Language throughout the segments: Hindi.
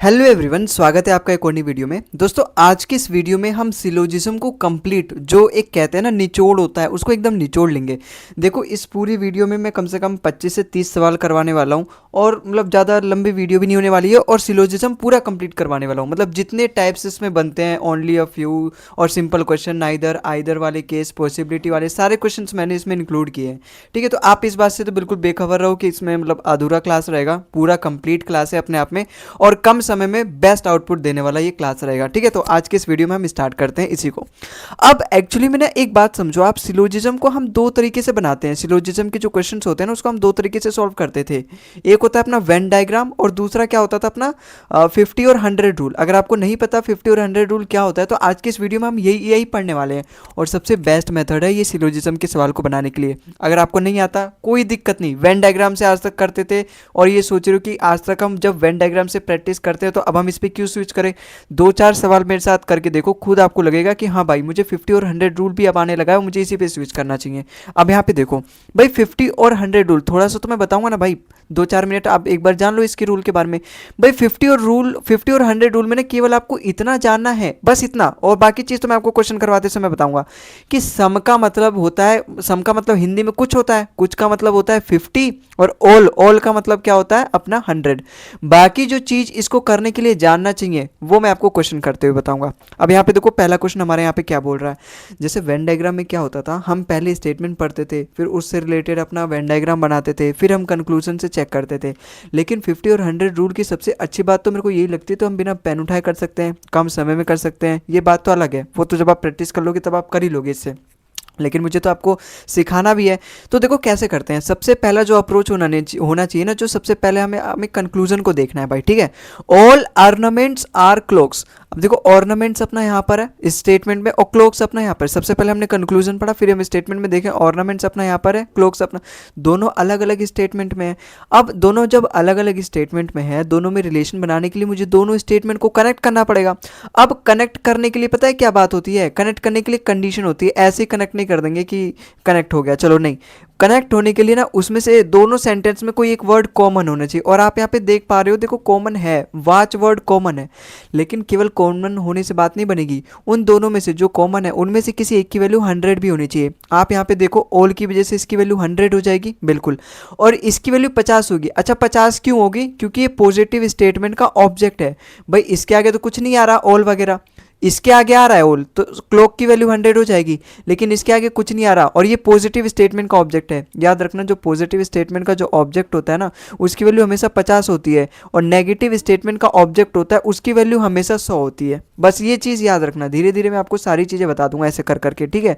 हेलो एवरीवन, स्वागत है आपका एक और नई वीडियो में। दोस्तों, आज की इस वीडियो में हम सिलोजिज्म को कंप्लीट, जो एक कहते हैं ना निचोड़ होता है, उसको एकदम निचोड़ लेंगे। देखो, इस पूरी वीडियो में मैं कम से कम 25 से 30 सवाल करवाने वाला हूँ और मतलब ज़्यादा लंबी वीडियो भी नहीं होने वाली है और सिलोजिज्म पूरा कंप्लीट करवाने वाला हूँ। मतलब जितने टाइप्स इसमें बनते हैं, ओनली अ फ्यू और सिंपल क्वेश्चन, नाइदर आइदर वाले केस, पॉसिबिलिटी वाले सारे क्वेश्चन मैंने इसमें इंक्लूड किए हैं। ठीक है, तो आप इस बात से तो बिल्कुल बेखबर रहो कि इसमें मतलब अधूरा क्लास रहेगा। पूरा कंप्लीट क्लास है अपने आप में और कम समय में बेस्ट आउटपुट देने वाला ये क्लास रहेगा। ठीक है, तो आज के इस वीडियो में हम स्टार्ट करते हैं इसी को। अब एक्चुअली में ना एक बात समझो, आप सिलोजिज्म को हम दो तरीके से बनाते हैं। सिलोजिज्म के जो क्वेश्चंस होते हैं ना, उसको हम दो तरीके से सॉल्व करते थे। एक होता है अपना वेन डायग्राम और दूसरा क्या होता था अपना 50 और 100 रूल। अगर आपको नहीं पता 50 और 100 रूल क्या होता है, तो आज के इस वीडियो में हम यही पढ़ने वाले हैं और सबसे बेस्ट मेथड है ये सिलोजिज्म के सवाल को बनाने के लिए। अगर आपको नहीं आता कोई दिक्कत नहीं, वेन डायग्राम से आज तक करते थे और ये सोच रहे हो कि आज तक हम जब वेन डायग्राम से प्रैक्टिस करते हैं तो अब हम इस पर क्यों स्विच करें। दो चार सवाल मेरे साथ करके देखो, खुद आपको लगेगा कि हाँ भाई, मुझे 50 और 100 रूल भी अब आने लगा है, मुझे इसी पे स्विच करना चाहिए। अब यहाँ पे देखो भाई, 50 और 100 रूल थोड़ा सा तो मैं बताऊंगा ना भाई, 2-4 मिनट आप एक बार जान लो इसके रूल के बारे में। भाई 50 और 100 रूल में ना केवल आपको इतना जानना है, बस इतना, और बाकी चीज़ तो मैं आपको क्वेश्चन करवाते समय बताऊंगा कि सम का मतलब होता है, सम का मतलब हिंदी में कुछ होता है, कुछ का मतलब होता है 50 और ऑल का मतलब क्या होता है अपना 100। बाकी जो चीज़ इसको करने के लिए जानना चाहिए वो मैं आपको क्वेश्चन करते हुए बताऊंगा। अब यहाँ पे देखो, पहला क्वेश्चन हमारे यहाँ पे क्या बोल रहा है। जैसे वेन डायग्राम में क्या होता था, हम पहले स्टेटमेंट पढ़ते थे, फिर उससे रिलेटेड अपना वेन डायग्राम बनाते थे, फिर हम कंक्लूजन से चेक करते थे। लेकिन 50 और 100 रूल की सबसे अच्छी बात तो मेरे को यही लगती है, तो हम बिना पेन उठाए कर सकते हैं, कम समय में कर सकते हैं। ये बात तो अलग है, वो तो जब आप प्रैक्टिस कर लोगे तब आप कर ही लोगे इससे, लेकिन मुझे तो आपको सिखाना भी है। तो देखो कैसे करते हैं। सबसे पहला जो अप्रोच होना चाहिए ना, जो सबसे पहले हमें कंक्लूजन को देखना है भाई। ठीक है, ऑल ऑर्नामेंट्स आर क्लोक्स। अब देखो, ऑर्नामेंट्स अपना यहाँ पर है इस स्टेटमेंट में और क्लोक्स अपना यहाँ पर। सबसे पहले हमने कंक्लूजन पढ़ा, फिर हम स्टेटमेंट में देखें ऑर्नामेंट्स अपना यहाँ पर है, क्लोक्स अपना, दोनों अलग अलग स्टेटमेंट में है। अब दोनों जब अलग अलग स्टेटमेंट में है, दोनों में रिलेशन बनाने के लिए मुझे दोनों स्टेटमेंट को कनेक्ट करना पड़ेगा। अब कनेक्ट करने के लिए पता है क्या बात होती है, कनेक्ट करने के लिए कंडीशन होती है। ऐसे ही कनेक्ट नहीं कर देंगे कि कनेक्ट हो गया, चलो नहीं। कनेक्ट होने के लिए ना उसमें से दोनों सेंटेंस में कोई एक वर्ड कॉमन होना चाहिए, और आप यहाँ पे देख पा रहे हो, देखो कॉमन है, वाच वर्ड कॉमन है। लेकिन केवल कॉमन होने से बात नहीं बनेगी, उन दोनों में से जो कॉमन है उनमें से किसी एक की वैल्यू 100 भी होनी चाहिए। आप यहाँ पे देखो, ऑल की वजह से इसकी वैल्यू 100 हो जाएगी बिल्कुल, और इसकी वैल्यू 50 होगी। अच्छा, 50 क्यों होगी? क्योंकि ये पॉजिटिव स्टेटमेंट का ऑब्जेक्ट है भाई। इसके आगे तो कुछ नहीं आ रहा ऑल वगैरह, इसके आगे आ रहा है ऑल, तो क्लॉक की वैल्यू 100 हो जाएगी, लेकिन इसके आगे कुछ नहीं आ रहा और ये पॉजिटिव स्टेटमेंट का ऑब्जेक्ट है। याद रखना, जो पॉजिटिव स्टेटमेंट का जो ऑब्जेक्ट होता है ना, उसकी वैल्यू हमेशा 50 होती है, और नेगेटिव स्टेटमेंट का ऑब्जेक्ट होता है उसकी वैल्यू हमेशा 100 होती है। बस ये चीज़ याद रखना, धीरे धीरे मैं आपको सारी चीज़ें बता दूंगा ऐसे कर करके। ठीक है,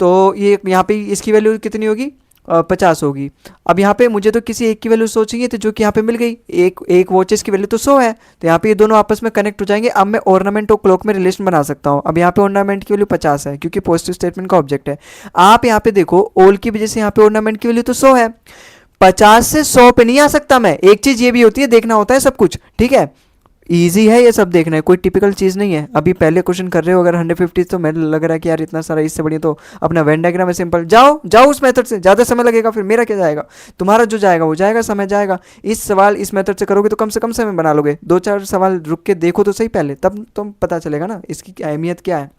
तो ये यहाँ पे इसकी वैल्यू कितनी होगी, 50 होगी। अब यहाँ पे मुझे तो किसी एक की वैल्यू 100 चाहिए थी, जो कि यहाँ पे मिल गई। एक वॉचेस की वैल्यू तो 100 है, तो यहाँ पे ये दोनों आपस में कनेक्ट हो जाएंगे। अब मैं ऑर्नामेंट और क्लॉक में रिलेशन बना सकता हूँ। अब यहाँ पे ऑर्नामेंट की वैल्यू 50 है क्योंकि पॉजिटिव स्टेटमेंट का ऑब्जेक्ट है। आप यहाँ पे देखो, ऑल की वजह से यहाँ पे ऑर्नामेंट की वैल्यू तो 100 है, 50 से 100 पे नहीं आ सकता मैं। एक चीज ये भी होती है, देखना होता है सब कुछ। ठीक है, इजी है ये सब देखना है, कोई टिपिकल चीज़ नहीं है। अभी पहले क्वेश्चन कर रहे हो अगर 150, तो मेरे लग रहा है कि यार इतना सारा, इससे बढ़िया तो अपना वेन डायग्राम है सिंपल। जाओ जाओ उस मेथड से, ज़्यादा समय लगेगा, फिर मेरा क्या जाएगा, तुम्हारा जो जाएगा वो जाएगा, समय जाएगा। इस सवाल इस मेथड से करोगे तो कम से कम समय बना लोगे। 2-4 सवाल रुक के देखो तो सही पहले, तब तुम पता चलेगा ना इसकी अहमियत क्या है,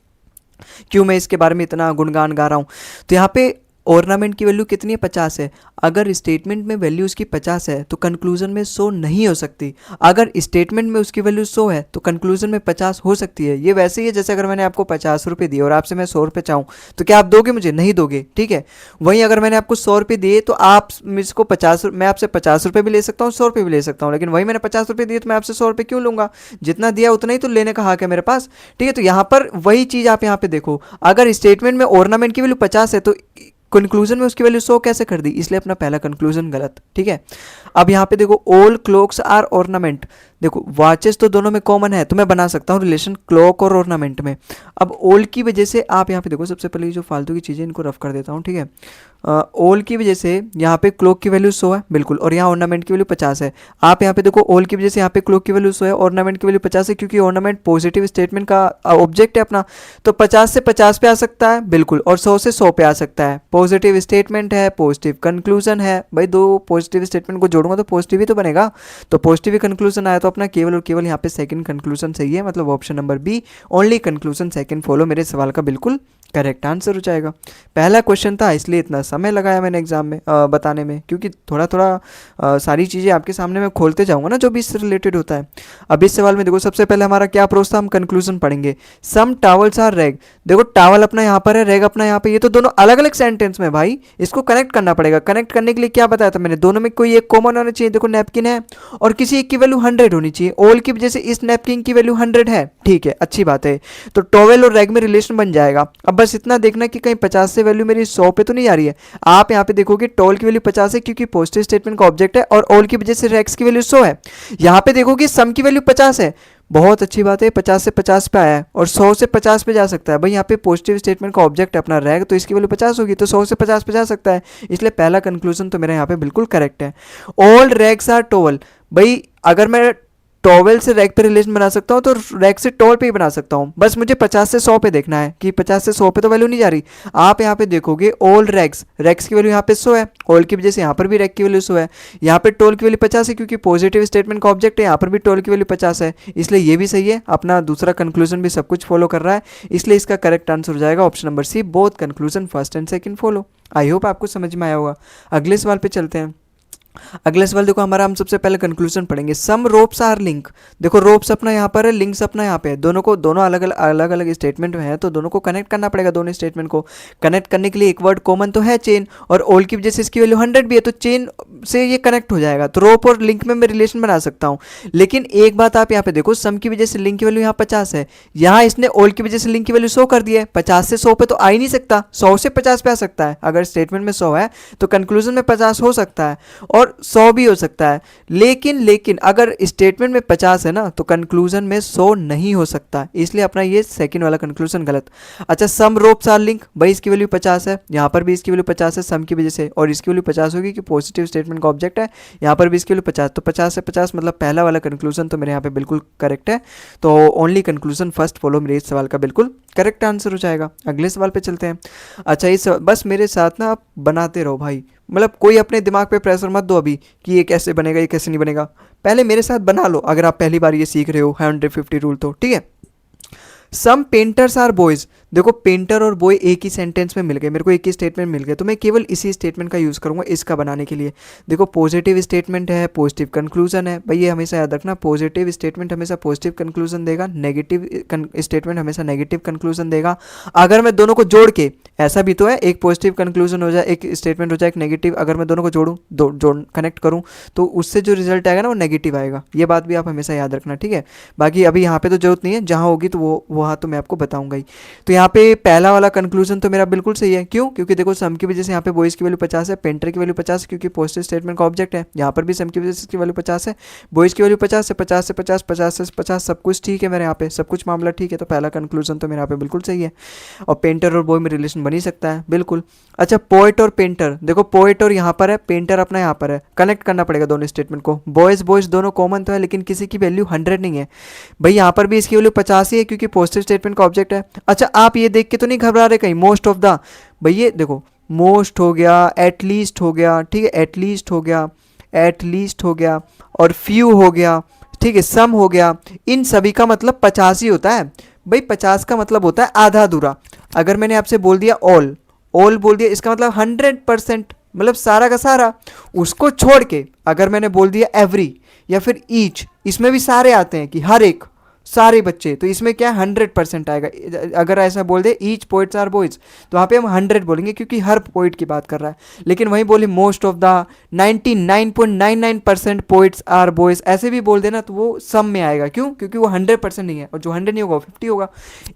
क्यों मैं इसके बारे में इतना गुणगान गा रहा हूँ। तो यहाँ पे ऑर्नामेंट की वैल्यू कितनी है, 50 है। अगर स्टेटमेंट में वैल्यू उसकी 50 है तो कंक्लूजन में 100 नहीं हो सकती। अगर स्टेटमेंट में उसकी वैल्यू 100 है तो कंक्लूजन में 50 हो सकती है। ये वैसे ही है जैसे अगर मैंने आपको 50 रुपये दिए और आपसे मैं 100 रुपये चाहूँ, तो क्या आप दोगे मुझे? नहीं दोगे। ठीक है, वहीं अगर मैंने आपको 100 रुपये दिए तो आप मुझको 50, मैं आपसे 50 रुपये भी ले सकता हूँ, 100 रुपये भी ले सकता हूँ, लेकिन वहीं मैंने 50 रुपये दिए तो मैं आपसे 100 रुपये क्यों लूँगा? जितना दिया उतना ही तो लेने का हक है मेरे पास। ठीक है, तो यहाँ पर वही चीज़ आप यहाँ पे देखो, अगर स्टेटमेंट में ऑर्नामेंट की वैल्यू 50 है तो कंक्लूजन में उसकी वैल्यू 100 कैसे कर दी, इसलिए अपना पहला कंक्लूजन गलत। ठीक है, अब यहाँ पे देखो, ऑल क्लॉक्स आर ऑर्नामेंट। देखो वॉचेस तो दोनों में कॉमन है, तो मैं बना सकता हूँ रिलेशन क्लॉक और ऑर्नामेंट में। अब ऑल की वजह से आप यहाँ पे देखो, सबसे पहले जो फालतू की चीज़ें इनको रफ कर देता हूँ। ठीक है, ऑल की वजह से यहाँ पे क्लॉक की वैल्यू 100 है बिल्कुल, और यहाँ ऑर्नामेंट की वैल्यू 50 है। आप यहाँ पे देखो, ऑल की वजह से यहाँ पे क्लॉक की वैल्यू 100 है, ऑर्नामेंट की वैल्यू 50 है, क्योंकि ऑर्नामेंट पॉजिटिव स्टेटमेंट का ऑब्जेक्ट है अपना, तो 50 से 50 पे आ सकता है बिल्कुल, और 100 से 100 पे आ सकता है। पॉजिटिव स्टेटमेंट है, पॉजिटिव कंक्लूजन है भाई, दो पॉजिटिव स्टेटमेंट को जोड़ूंगा तो पॉजिटिव ही तो बनेगा, तो पॉजिटिव कंक्लूजन आया तो अपना केवल और केवल यहाँ पे सेकंड कंक्लूजन सही है, मतलब option number B only conclusion second follow मेरे सवाल का बिल्कुल करेक्ट आंसर हो जाएगा। पहला क्वेश्चन था इसलिए इतना समय लगाया मैंने एग्जाम में बताने में, क्योंकि थोड़ा थोड़ा सारी चीज़ें आपके सामने मैं खोलते जाऊंगा ना जो भी इससे रिलेटेड होता है। अब इस सवाल में देखो सबसे पहले हमारा क्या अप्रोच था, हम कंक्लूजन पढ़ेंगे। सम टावल्स आर रेग, देखो टावल अपना यहाँ पर है, रेग अपना यहाँ पे, ये तो दोनों अलग अलग सेंटेंस में भाई, इसको कनेक्ट करना पड़ेगा। कनेक्ट करने के लिए क्या बताया था मैंने, दोनों में कोई एक कॉमन होना चाहिए। देखो नैपकिन है और किसी एक की वैल्यू 100 होनी चाहिए, ऑल की वजह से इस नैपकिन की वैल्यू 100 है, ठीक है अच्छी बात है, तो टॉवेल और रैग में रिलेशन बन जाएगा। अब बस इतना देखना कि कहीं 50 से वैल्यू मेरी 100 पे तो नहीं आ रही है। आप यहाँ पे देखोगे टॉल की वैल्यू 50 है क्योंकि पॉजिटिव स्टेटमेंट का ऑब्जेक्ट है, और ऑल की वजह से रैग्स की वैल्यू 100 है। यहाँ पे देखोगे सम की वैल्यू 50 है, बहुत अच्छी बात है, 50 से 50 पे आया है और 100 से 50 पे जा सकता है। भाई यहाँ पे पॉजिटिव स्टेटमेंट का ऑब्जेक्ट है अपना रैग, तो इसकी वैल्यू 50 होगी, तो 100 से 50 पे जा सकता है, इसलिए पहला कंक्लूजन तो मेरा यहाँ पे बिल्कुल करेक्ट है। ऑल रैग्स आर टॉवल, भाई अगर मैं टॉवेल से रैग पे रिलेशन बना सकता हूँ तो रैग से टॉल पे ही बना सकता हूँ, बस मुझे 50 से 100 पे देखना है कि 50 से 100 पे तो वैल्यू नहीं जा रही। आप यहाँ पे देखोगे ऑल रैग्स, रैग्स की वैल्यू यहाँ पे 100 है, ऑल की वजह से यहाँ पर भी रैग की वैल्यू 100 है। यहाँ पे टोल की वैल्यू 50 है क्योंकि पॉजिटिव स्टेटमेंट का ऑब्जेक्ट है, यहाँ पर भी टोल की वैल्यू 50 है, इसलिए ये भी सही है। अपना दूसरा कंक्लूजन भी सब कुछ फॉलो कर रहा है, इसलिए इसका करेक्ट आंसर हो जाएगा option number C, both conclusion first and second follow. I hope आपको समझ में आया होगा। अगले सवाल पे चलते हैं। अगला सवाल देखो हमारा, हम सबसे पहले कंक्लूजन पढ़ेंगे। सम रोप्स आर लिंक, देखो रोप्स अपना यहाँ पर है, लिंक्स अपना यहाँ पे है, दोनों अलग अलग स्टेटमेंट में है, तो दोनों को कनेक्ट करना पड़ेगा। दोनों स्टेटमेंट को कनेक्ट करने के लिए एक वर्ड कॉमन तो है चेन, और ऑल की वजह से इसकी वैल्यू 100 भी है, तो चेन से ये कनेक्ट हो जाएगा, तो रोप और लिंक में मैं रिलेशन बना सकता हूँ। लेकिन एक बात आप यहाँ पे देखो, सम की वजह से लिंक की वैल्यू यहाँ 50 है, यहाँ इसने ऑल की वजह से लिंक की वैल्यू 100 कर दी है, 50 से 100 पे तो आ ही नहीं सकता, 100 से 50 पे आ सकता है। अगर स्टेटमेंट में 100 है तो कंक्लूजन में 50 हो सकता है और 100 भी हो सकता है, लेकिन अगर स्टेटमेंट में 50 है ना तो कंक्लूजन में 100 नहीं हो सकता, इसलिए अपना ये सेकंड वाला कंक्लूजन गलत। अच्छा सम रोप्स आर लिंक, भाई इसकी वैल्यू 50 है, यहाँ पर भी इसकी वैल्यू 50 है सम की वजह से, और इसकी वैल्यू 50 होगी कि पॉजिटिव स्टेटमेंट का ऑब्जेक्ट है, यहाँ पर भी इसकी वैल्यू 50, तो 50 से 50 मतलब पहला वाला कंक्लूजन तो मेरे यहाँ पे बिल्कुल करेक्ट है, तो ओनली कंक्लूजन फर्स्ट फॉलो मेरे इस सवाल का बिल्कुल करेक्ट आंसर हो जाएगा। अगले सवाल पे चलते हैं। अच्छा इस बस मेरे साथ ना आप बनाते रहो भाई, मतलब कोई अपने दिमाग पे प्रेशर मत दो अभी कि ये कैसे बनेगा ये कैसे नहीं बनेगा, पहले मेरे साथ बना लो अगर आप पहली बार ये सीख रहे हो 150 रूल तो, ठीक है। सम पेंटर्स आर बॉयज, देखो पेंटर और बॉय एक ही सेंटेंस में मिल गए, मेरे को एक ही स्टेटमेंट मिल गया, तो मैं केवल इसी स्टेटमेंट का यूज़ करूंगा इसका बनाने के लिए। देखो पॉजिटिव स्टेटमेंट है, पॉजिटिव कंक्लूजन है, भाई ये हमेशा याद रखना, पॉजिटिव स्टेटमेंट हमेशा पॉजिटिव कंक्लूजन देगा, नेगेटिव स्टेटमेंट हमेशा नेगेटिव कंक्लूजन देगा। अगर मैं दोनों को जोड़ के, ऐसा भी तो है एक पॉजिटिव कंक्लूजन हो जाए, एक स्टेटमेंट हो जाए एक नेगेटिव, अगर मैं दोनों को जोड़ूँ जोड़ कनेक्ट करूँ तो उससे जो रिजल्ट आएगा ना वो नेगेटिव आएगा, ये बात भी आप हमेशा याद रखना, ठीक है। बाकी अभी यहाँ पे तो जरूरत नहीं है, जहाँ होगी तो वो वहाँ तो मैं आपको बताऊंगा ही। तो यहाँ पे पहला वाला कंक्लूजन तो मेरा बिल्कुल सही है, क्यों, क्योंकि देखो सम की वजह से यहाँ पे बॉयज़ की वैल्यू 50 है, पेंटर की वैल्यू 50 है क्योंकि पॉजिटिव स्टेटमेंट का ऑब्जेक्ट है, यहाँ पर भी सम की वजह से इसकी वैल्यू 50 है, बॉयज़ की वैल्यू 50 है, 50 से 50 50 से 50 सब कुछ ठीक है मेरे यहाँ पे, सब कुछ मामला ठीक है, तो पहला कंक्लूजन तो मेरे यहाँ पे बिल्कुल सही है, और पेंटर और बॉय में रिलेशन बन ही सकता है बिल्कुल। अच्छा पोएट और पेंटर, देखो पोएट और यहाँ पर है, पेंटर अपना यहाँ पर है, कनेक्ट करना पड़ेगा दोनों स्टेटमेंट को, बॉयज़ दोनों कॉमन तो है लेकिन किसी की वैल्यू 100 नहीं है, भाई यहाँ पर भी इसकी वैल्यू 50 ही है क्योंकि पॉजिटिव स्टेटमेंट का ऑब्जेक्ट है। अच्छा आप ये देख के तो नहीं घबरा रहे कहीं मोस्ट ऑफ द, भाई ये देखो मोस्ट हो गया, एटलीस्ट हो गया, ठीक है एटलीस्ट हो गया, एटलीस्ट हो गया, और फ्यू हो गया, ठीक है सम हो गया, इन सभी का मतलब 50 ही होता है। भाई 50 का मतलब होता है आधा अधूरा। अगर मैंने आपसे बोल दिया ऑल बोल दिया, इसका मतलब 100%, मतलब सारा का सारा। उसको छोड़ के अगर मैंने बोल दिया एवरी या फिर ईच, इसमें भी सारे आते हैं कि हर एक, सारे बच्चे, तो इसमें क्या 100% आएगा। अगर ऐसा बोल दे ईच पोइट्स आर बॉयज तो वहाँ पे हम 100 बोलेंगे क्योंकि हर पोइट की बात कर रहा है, लेकिन वहीं बोले most of the 99.99% poets are boys, ऐसे भी बोल देना तो वो सम में आएगा, क्यों, क्योंकि वो 100% नहीं है, और जो 100 नहीं होगा वो 50 होगा।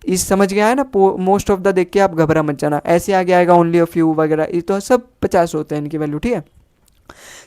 इस समझ गया है ना, मोस्ट ऑफ द देख के आप घबरा मत जाना, ऐसे आगे आएगा ओनली अ फ्यू वगैरह, ये तो सब 50 होते हैं इनकी वैल्यू, ठीक है।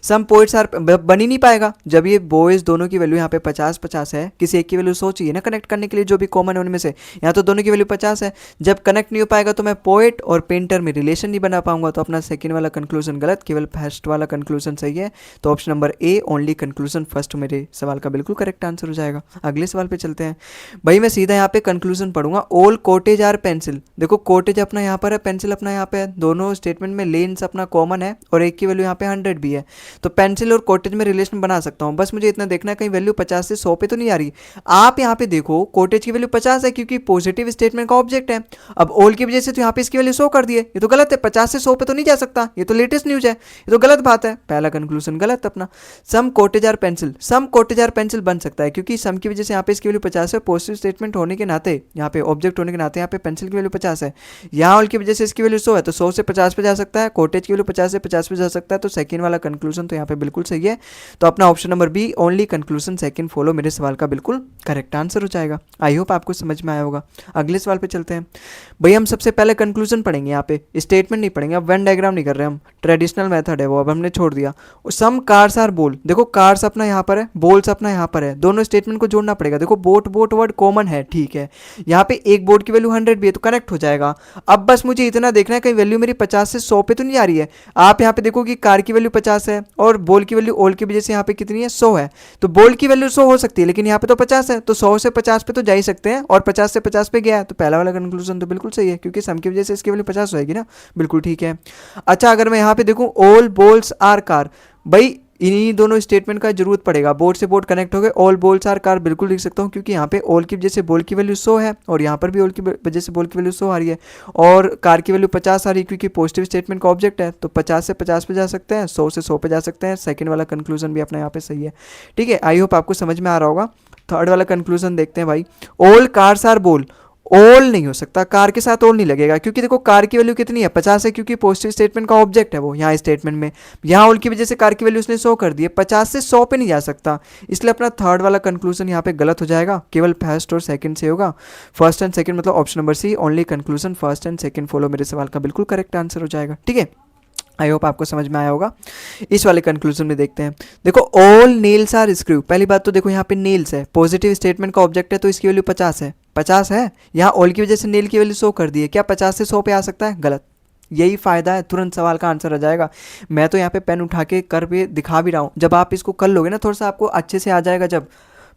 सम पोइट्स आर बन ही नहीं पाएगा जब ये बॉयज़ दोनों की वैल्यू यहाँ पे 50-50 है, किसी एक की वैल्यू 100 चाहिए ना कनेक्ट करने के लिए जो भी कॉमन है उनमें से, यहाँ तो दोनों की वैल्यू 50 है, जब कनेक्ट नहीं हो पाएगा तो मैं पोएट और पेंटर में रिलेशन नहीं बना पाऊंगा, तो अपना सेकंड वाला कंक्लूजन गलत, केवल फर्स्ट वाला कंक्लूजन सही है, तो option number A only conclusion first मेरे सवाल का बिल्कुल करेक्ट आंसर हो जाएगा। अगले सवाल पे चलते हैं भाई, मैं सीधा यहाँ पे कंक्लूजन पढ़ूंगा। ऑल कॉटेज आर पेंसिल, देखो कॉटेज अपना यहाँ पर है, पेंसिल अपना यहाँ पे है, दोनों स्टेटमेंट में लेंस अपना कॉमन है और एक की वैल्यू यहाँ पे 100 भी है, तो पेंसिल और कॉटेज में रिलेशन बना सकता हूँ। बस मुझे इतना देखना है कहीं वैल्यू 50 से 100 पे तो नहीं आ रही। आप यहाँ पे देखो कॉटेज की वैल्यू 50 है क्योंकि पॉजिटिव स्टेटमेंट का ऑब्जेक्ट है। अब ऑल की वजह से तो यहाँ पे इसकी वैल्यू 100 कर दी है, ये तो गलत है, 50 से 100 पे तो नहीं जा सकता, ये तो लेटेस्ट न्यूज है, ये तो गलत बात है। पहला कंक्लूजन गलत अपना। Some cottage are pencil, some cottage are pencil बन सकता है क्योंकि सम की वजह से यहाँ पे इसकी वैल्यू 50 है, पॉजिटिव स्टेटमेंट होने के नाते यहाँ पे ऑब्जेक्ट होने के नाते यहाँ पे पेंसिल की वैल्यू 50 है। यहाँ ऑल की वजह से इसकी वैल्यू 100 है तो 100 से 50 पे जा सकता है, कॉटेज की वैल्यू 50 से 50 पे जा सकता है, तो सेकंड वाला कंक्लूजन तो यहाँ पे बिल्कुल सही है। तो अपना option number B only conclusion second follow मेरे सवाल का बिल्कुल करेक्ट आंसर हो जाएगा। आई होप आपको समझ में आया होगा। अगले सवाल पे चलते हैं। भाई हम सबसे पहले कंक्लूजन पढ़ेंगे, यहाँ पे स्टेटमेंट नहीं पढ़ेंगे, अब वेन डायग्राम नहीं कर रहे हम, ट्रेडिशनल मेथड है वो, अब हमने छोड़ दिया। सम कार्स आर बोल, देखो कार्स अपना यहाँ पर है, बोल्स अपना यहाँ पर है, दोनों स्टेटमेंट को जोड़ना पड़ेगा। देखो बोट बोट वर्ड कॉमन है, ठीक है, यहाँ पे एक बोट की वैल्यू 100 भी है तो कनेक्ट हो जाएगा। अब बस मुझे इतना देखना है कहीं वैल्यू मेरी 50 से 100 पे तो नहीं आ रही है। आप यहाँ पे देखो कि कार की वैल्यू 50 है और बॉल की वैल्यू ऑल की वजह से यहाँ पे कितनी है 100 है, तो बॉल की वैल्यू 100 हो सकती है लेकिन यहाँ पे तो 50 है, तो 100 से 50 पे तो जा ही सकते हैं और 50 से 50 पे गया है, तो पहला वाला कंक्लूजन तो बिल्कुल सही है क्योंकि सम की वजह से इसकी वैल्यू 50 होएगी ना, बिल्कुल ठीक है। अच्छा अगर मैं यहाँ पे देखूँ ऑल बॉल्स आर कार, भाई इन्हीं दोनों स्टेटमेंट का जरूरत पड़ेगा, बोर्ड से बोर्ड कनेक्ट हो गए, ऑल बॉल्स आर कार बिल्कुल लिख सकता हूँ क्योंकि यहाँ पे ऑल की वजह से बॉल की वैल्यू 100 है और यहाँ पर भी ऑल की वजह से बॉल की वैल्यू 100 आ रही है और कार की वैल्यू 50 आ रही है क्योंकि पॉजिटिव स्टेटमेंट का ऑब्जेक्ट है, तो 50 से 50 पे जा सकते हैं, 100 से 100 पे जा सकते हैं। सेकंड वाला कंक्लूजन भी अपना यहाँ पे सही है, ठीक है। आई होप आपको समझ में आ रहा होगा। थर्ड वाला कंक्लूजन देखते हैं भाई। ऑल कार्स आर बोल, ऑल नहीं हो सकता, कार के साथ ऑल नहीं लगेगा क्योंकि देखो कार की वैल्यू कितनी है 50 है क्योंकि पॉजिटिव स्टेटमेंट का ऑब्जेक्ट है वो यहाँ स्टेटमेंट में, यहाँ ऑल की वजह से कार की वैल्यू उसने 100 कर दी है, 50 से 100 पे नहीं जा सकता, इसलिए अपना थर्ड वाला कंक्लूजन यहाँ पे गलत हो जाएगा, केवल फर्स्ट और सेकंड से होगा। फर्स्ट एंड सेकंड मतलब option number C only conclusion first and second follow मेरे सवाल का बिल्कुल करेक्ट आंसर हो जाएगा, ठीक है। आई होप आपको समझ में आया होगा। इस वाले कंक्लूजन में देखते हैं। देखो ऑल नेल्स आर स्क्रू, पहली बात तो देखो यहाँ पे नेल्स है, पॉजिटिव स्टेटमेंट का ऑब्जेक्ट है तो इसकी वैल्यू 50 है, 50 है, यहाँ ऑल की वजह से नेल की वैल्यू 100 कर दी है, क्या 50 से 100 पे आ सकता है? गलत। यही फायदा है, तुरंत सवाल का आंसर आ जाएगा। मैं तो यहाँ पे पेन उठा के कर पे दिखा भी रहा हूँ, जब आप इसको कर लोगे ना थोड़ा सा आपको अच्छे से आ जाएगा, जब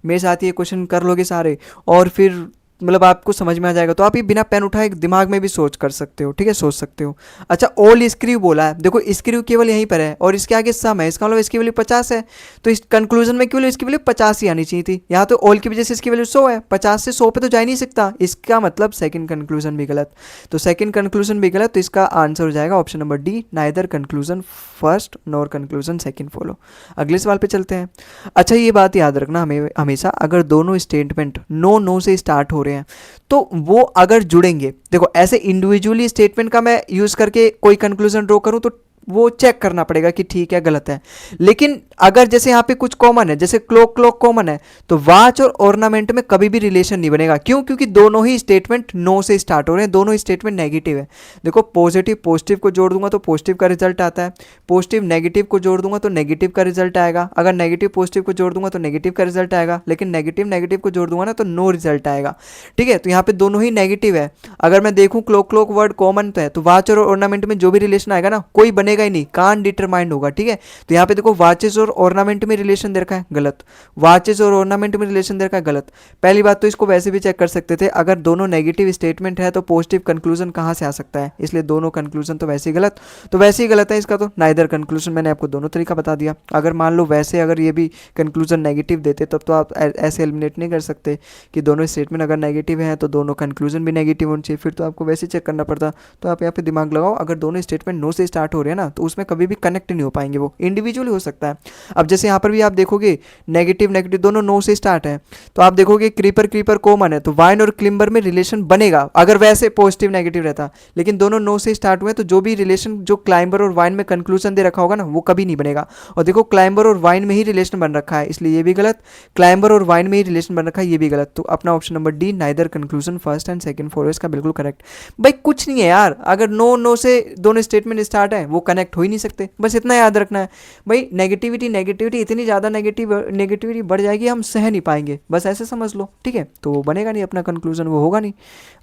मेरे साथ ये क्वेश्चन कर लोगे सारे और फिर मतलब आपको समझ में आ जाएगा, तो आप ये बिना पेन उठाए दिमाग में भी सोच कर सकते हो, ठीक है, सोच सकते हो। अच्छा ऑल स्क्रू बोला है, देखो स्क्रू केवल यहीं पर है और इसके आगे सम है, इसका मतलब इसकी वैल्यू 50 है, तो इस कंक्लूजन में केवल इसकी वैल्यू 50 ही आनी चाहिए थी, यहाँ तो ऑल की वजह से इसकी वैल्यू 100 है, 50 से 100 पे तो जा ही नहीं सकता, इसका मतलब सेकंड कंक्लूजन भी गलत, तो सेकंड कंक्लूजन भी गलत, तो इसका आंसर हो जाएगा option number D neither conclusion first nor conclusion second follow. अगले सवाल पे चलते हैं। अच्छा ये बात याद रखना हमें हमेशा, अगर दोनों स्टेटमेंट नो नो से स्टार्ट हो रहे हैं तो वो अगर जुड़ेंगे, देखो ऐसे इंडिविजुअली स्टेटमेंट का मैं यूज करके कोई कंक्लूजन ड्रॉ करूं तो वो चेक करना पड़ेगा कि ठीक है गलत है, लेकिन अगर जैसे यहाँ पे कुछ कॉमन है, जैसे क्लॉक क्लॉक कॉमन है, तो वॉच और ऑर्नामेंट में कभी भी रिलेशन नहीं बनेगा। क्यों? क्योंकि दोनों ही स्टेटमेंट नो से स्टार्ट हो रहे हैं, दोनों स्टेटमेंट नेगेटिव है। देखो पॉजिटिव पॉजिटिव को जोड़ दूंगा तो पॉजिटिव का रिजल्ट आता है, पॉजिटिव नेगेटिव को जोड़ दूंगा तो नेगेटिव का रिजल्ट आएगा, अगर नेगेटिव पॉजिटिव को जोड़ दूंगा तो नेगेटिव का रिजल्ट आएगा, लेकिन नेगेटिव नेगेटिव को जोड़ दूंगा ना तो नो रिजल्ट आएगा, ठीक है। तो यहाँ पे दोनों ही नेगेटिव है। अगर मैं देखूँ क्लॉक क्लॉक वर्ड कॉमन तो है, तो वॉच और ऑर्नामेंट में जो भी रिलेशन आएगा ना कोई बनेगा ही नहीं, कान डिटरमाइंड होगा, ठीक है। तो यहाँ पे देखो वॉचेस और ऑर्नामेंट में रिलेशन दे रखा है, गलत, वॉचेस और ऑर्नामेंट में रिलेशन दे रखा है, गलत। पहली बात तो इसको वैसे भी चेक कर सकते थे, अगर दोनों नेगेटिव स्टेटमेंट है तो पॉजिटिव कंक्लूजन कहाँ से आ सकता है, इसलिए दोनों कंक्लूजन तो वैसे ही गलत, तो वैसे ही गलत है इसका, तो नाइदर कंक्लूजन। मैंने आपको दोनों तरीका बता दिया। अगर मान लो वैसे अगर ये भी कंक्लूजन नेगेटिव देते तब तो आप ऐसे एलिमिनेट नहीं कर सकते कि दोनों स्टेटमेंट अगर नेगेटिव है तो दोनों कंक्लूजन भी नेगेटिव होने चाहिए, फिर तो आपको वैसे चेक करना पड़ता। तो आप यहाँ पे दिमाग लगाओ, अगर दोनों स्टेटमेंट नो से स्टार्ट हो रहे हैं ना तो उसमें कभी भी कनेक्ट नहीं हो पाएंगे, वो इंडिविजुअली हो सकता है। अब जैसे यहाँ पर भी आप देखोगे नेगेटिव नेगेटिव दोनों नो से स्टार्ट है, तो आप देखोगे क्रीपर क्रीपर कॉमन है, तो वाइन और क्लिम्बर में रिलेशन बनेगा अगर वैसे पॉजिटिव नेगेटिव रहता, लेकिन दोनों नो से स्टार्ट हुए तो जो भी रिलेशन जो क्लाइंबर और वाइन में कंक्लूजन दे रखा होगा ना वो कभी नहीं बनेगा। और देखो क्लाइंबर और वाइन में ही रिलेशन बन रखा है, इसलिए ये भी गलत, क्लाइंबर और वाइन में ही रिलेशन बन रखा है, ये भी गलत। तो अपना option number D neither conclusion first and second follow इसका बिल्कुल करेक्ट। भाई कुछ नहीं है यार, अगर नो नो से दोनों स्टेटमेंट स्टार्ट है वो कनेक्ट हो ही नहीं सकते, बस इतना याद रखना है। भाई नेगेटिविटी नेगेटिविटी इतनी ज़्यादा नेगेटिविटी बढ़ जाएगी हम सह नहीं पाएंगे, बस ऐसे समझ लो, ठीक है। तो वो बनेगा नहीं अपना कंक्लूजन, वो होगा नहीं।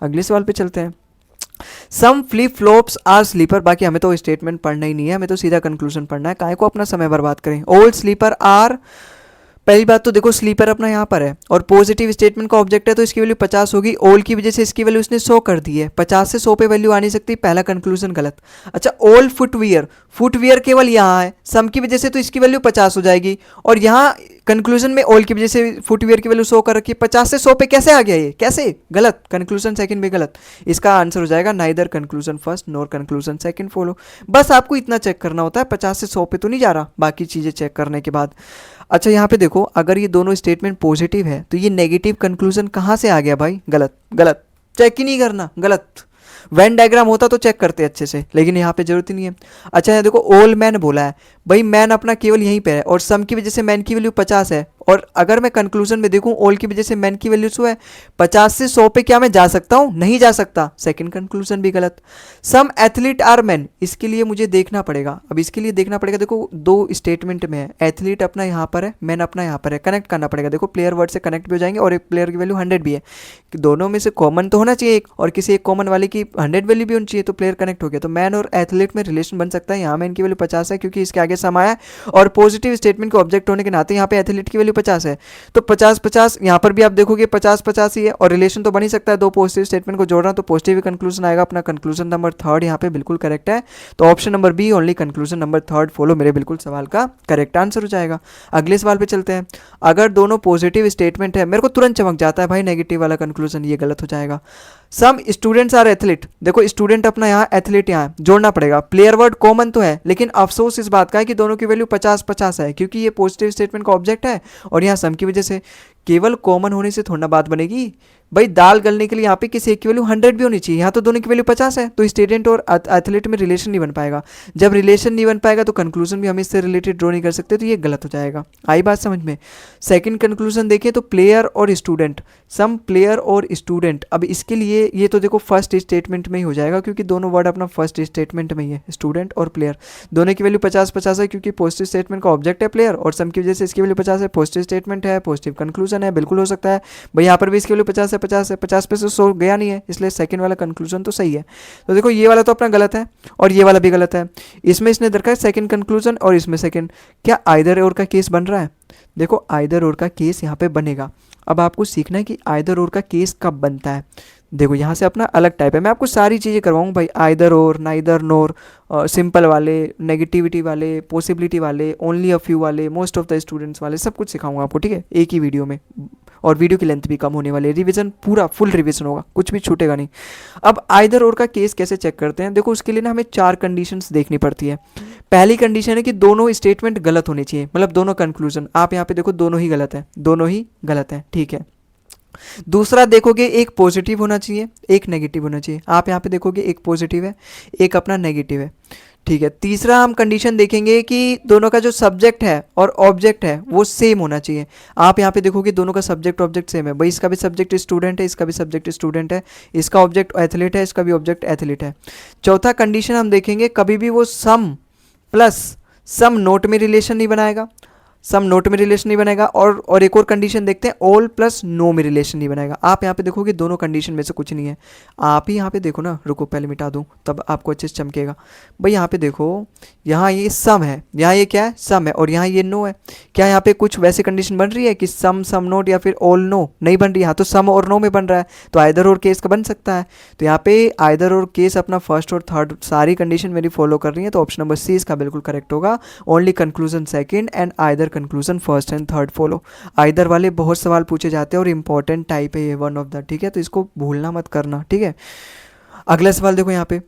अगले सवाल पे चलते हैं। सम फ्लिप फ्लॉप्स आर स्लीपर, बाकी हमें तो स्टेटमेंट पढ़ना ही नहीं है, हमें तो सीधा कंक्लूजन पढ़ना है, काहे को अपना समय बर्बाद करें। ऑल स्लीपर आर पहली बात तो देखो स्लीपर अपना यहाँ पर है और पॉजिटिव स्टेटमेंट का ऑब्जेक्ट है तो इसकी वैल्यू 50 होगी। ऑल की वजह से इसकी वैल्यू उसने 100 कर दी है, 50 से 100 पे वैल्यू आ नहीं सकती, पहला कंक्लूजन गलत। अच्छा ऑल फुटवियर, फुटवियर केवल यहाँ है, सम की वजह से तो इसकी वैल्यू 50 हो जाएगी और यहाँ कंक्लूजन में ऑल की वजह से फुटवियर की वैल्यू 100 कर रखी है, 50 से 100 पे कैसे आ गया ये, कैसे, गलत, कंक्लूजन सेकंड भी गलत। इसका आंसर हो जाएगा neither conclusion first nor conclusion second follow. बस आपको इतना चेक करना होता है, 50 से 100 पे तो नहीं जा रहा, बाकी चीज़ें चेक करने के बाद। अच्छा यहाँ पे देखो अगर ये दोनों स्टेटमेंट पॉजिटिव है तो ये नेगेटिव कंक्लूजन कहाँ से आ गया भाई, गलत, गलत, चेक ही नहीं करना, गलत। वेन डायग्राम होता तो चेक करते अच्छे से, लेकिन यहाँ पे जरूरत ही नहीं है। अच्छा यहाँ देखो ऑल मैन बोला है, भाई मैन अपना केवल यहीं पे है और सम की वजह से मैन की वैल्यू 50 है और अगर मैं कंक्लूजन में देखूं ऑल की वजह से मैन की वैल्यू 100 है, 50 से 100 पे क्या मैं जा सकता हूं, नहीं जा सकता, सेकंड कंक्लूजन भी गलत। सम एथलीट आर मैन, इसके लिए मुझे देखना पड़ेगा, अब इसके लिए देखना पड़ेगा, देखो दो स्टेटमेंट में है, एथलीट अपना यहाँ पर है, मैन अपना यहाँ पर है, कनेक्ट करना पड़ेगा। देखो प्लेयर वर्ड से कनेक्ट भी हो जाएंगे और एक प्लेयर की वैल्यू 100 भी है, कि दोनों में से कॉमन तो होना चाहिए एक, और किसी एक कॉमन वाले की 100 वैल्यू भी होनी चाहिए, तो प्लेयर कनेक्ट हो गया, तो मैन और एथलीट में रिलेशन बन सकता है। यहाँ मैन की वैल्यू 50 है क्योंकि इसके आगे सम आया और पॉजिटिव स्टेटमेंट के ऑब्जेक्ट होने के नाते यहाँ पे एथलीट की वैल्यू 50 है, तो 50-50 यहाँ पर भी आप देखोगे 50-50 ही है और रिलेशन तो बन ही सकता है, दो पॉजिटिव स्टेटमेंट को जोड़ रहा तो पॉजिटिव कंक्लूजन आएगा। अपना कंक्लूजन नंबर थर्ड यहाँ पे बिल्कुल करेक्ट है, तो option number B only conclusion number third follow मेरे बिल्कुल सवाल का करेक्ट आंसर हो जाएगा। अगले सवाल पे चलते हैं। अगर दोनों पॉजिटिव स्टेटमेंट है, मेरे को तुरंत चमक जाता है भाई नेगेटिव वाला कंक्लूजन, ये गलत हो जाएगा। सम स्टूडेंट्स आर एथलीट, देखो स्टूडेंट अपना यहाँ एथलीट यहाँ जोड़ना पड़ेगा, प्लेयर वर्ड कॉमन तो है लेकिन अफसोस इस बात का है कि दोनों की वैल्यू 50-50 है क्योंकि ये पॉजिटिव स्टेटमेंट का ऑब्जेक्ट है और यहाँ सम की वजह से केवल कॉमन होने से थोड़ा बात बनेगी भाई, दाल गलने के लिए यहाँ पे किसी एक की वैल्यू 100 भी होनी चाहिए, यहाँ तो दोनों की वैल्यू 50 है, तो स्टूडेंट और एथलीट में रिलेशन नहीं बन पाएगा। जब रिलेशन नहीं बन पाएगा तो कंक्लूजन भी हम इससे रिलेटेड ड्रॉ नहीं कर सकते, तो ये गलत हो जाएगा। आई बात समझ में। सेकंड कंक्लूजन देखिए तो प्लेयर और स्टूडेंट, सम प्लेयर और स्टूडेंट, अब इसके लिए ये तो देखो फर्स्ट स्टेटमेंट में ही हो जाएगा क्योंकि दोनों वर्ड अपना फर्स्ट स्टेटमेंट में ही है, स्टूडेंट और प्लेयर, दोनों की वैल्यू 50-50 है क्योंकि पॉजिटिव स्टेटमेंट का ऑब्जेक्ट है प्लेयर और सम की वजह से इसकी वैल्यू 50 है, पॉजिटिव स्टेटमेंट है, पॉजिटिव कंक्लूजन है, बिल्कुल हो सकता है भाई। यहाँ पर भी इसकी वैल्यू 50 है, 50 है, 50 पे से 100 गया नहीं है, इसलिए सेकंड वाला कंक्लूजन तो सही है। तो देखो ये वाला तो अपना गलत है और ये वाला भी गलत है, इसमें इसने दरकार सेकंड कंक्लूजन और इसमें सेकंड, क्या आइदर और का केस बन रहा है, देखो आइदर और का केस यहाँ पे बनेगा। अब आपको सीखना है कि आइदर और का केस कब बनता है, देखो यहाँ से अपना अलग टाइप है, मैं आपको सारी चीज़ें करवाऊँ भाई, आइदर और, नाइदर नोर, सिंपल वाले, नेगेटिविटी वाले, पॉसिबिलिटी वाले, ओनली अ फ्यू वाले, मोस्ट ऑफ द स्टूडेंट्स वाले, सब कुछ सिखाऊंगा आपको, ठीक है, एक ही वीडियो में, और वीडियो की लेंथ भी कम होने वाली है, रिवीजन पूरा फुल रिवीजन होगा, कुछ भी छूटेगा नहीं। अब आइदर और का केस कैसे चेक करते हैं, देखो उसके लिए ना हमें 4 कंडीशंस देखनी पड़ती है। पहली कंडीशन है कि दोनों स्टेटमेंट गलत होने चाहिए, मतलब दोनों कंक्लूजन, आप यहाँ पे देखो दोनों ही गलत है, दोनों ही गलत है, ठीक है। दूसरा देखोगे एक पॉजिटिव होना चाहिए, एक नेगेटिव होना चाहिए, आप यहाँ पे देखोगे एक पॉजिटिव है, एक अपना नेगेटिव है, ठीक है। तीसरा हम कंडीशन देखेंगे कि दोनों का जो सब्जेक्ट है और ऑब्जेक्ट है वो सेम होना चाहिए, आप यहाँ पे देखोगे दोनों का सब्जेक्ट ऑब्जेक्ट सेम है, भाई इसका भी सब्जेक्ट स्टूडेंट है, इसका भी सब्जेक्ट स्टूडेंट है, इसका ऑब्जेक्ट एथलीट है, इसका भी ऑब्जेक्ट एथलीट है। चौथा कंडीशन हम देखेंगे कभी भी वो सम प्लस सम नोट में रिलेशन नहीं बनाएगा, सम नोट में रिलेशन नहीं बनेगा, और एक और कंडीशन देखते हैं ऑल प्लस नो में रिलेशन नहीं बनेगा। आप यहाँ पे देखोगे दोनों कंडीशन में से कुछ नहीं है, आप ही यहाँ पे देखो ना, रुको पहले मिटा दूँ तब आपको अच्छे से चमकेगा। भाई यहाँ पे देखो, यहाँ ये सम है, यहाँ ये क्या है, सम है, और यहाँ ये नो है, क्या यहाँ पे कुछ वैसे कंडीशन बन रही है कि सम सम नोट या फिर ऑल नो, नहीं बन रही, यहाँ तो सम और नो में बन रहा है, तो आइदर और केस का बन सकता है। तो यहाँ पे आइदर और केस अपना फर्स्ट और थर्ड सारी कंडीशन मेरी फॉलो कर रही है, तो ऑप्शन नंबर सी इसका बिल्कुल करेक्ट होगा, only conclusion second and either conclusion first and third follow. Either वाले बहुत सवाल पूछे जाते हैं और इंपॉर्टेंट टाइप है ये, वन ऑफ द, ठीक है, तो इसको भूलना मत करना, ठीक है। अगला सवाल देखो यहाँ पे,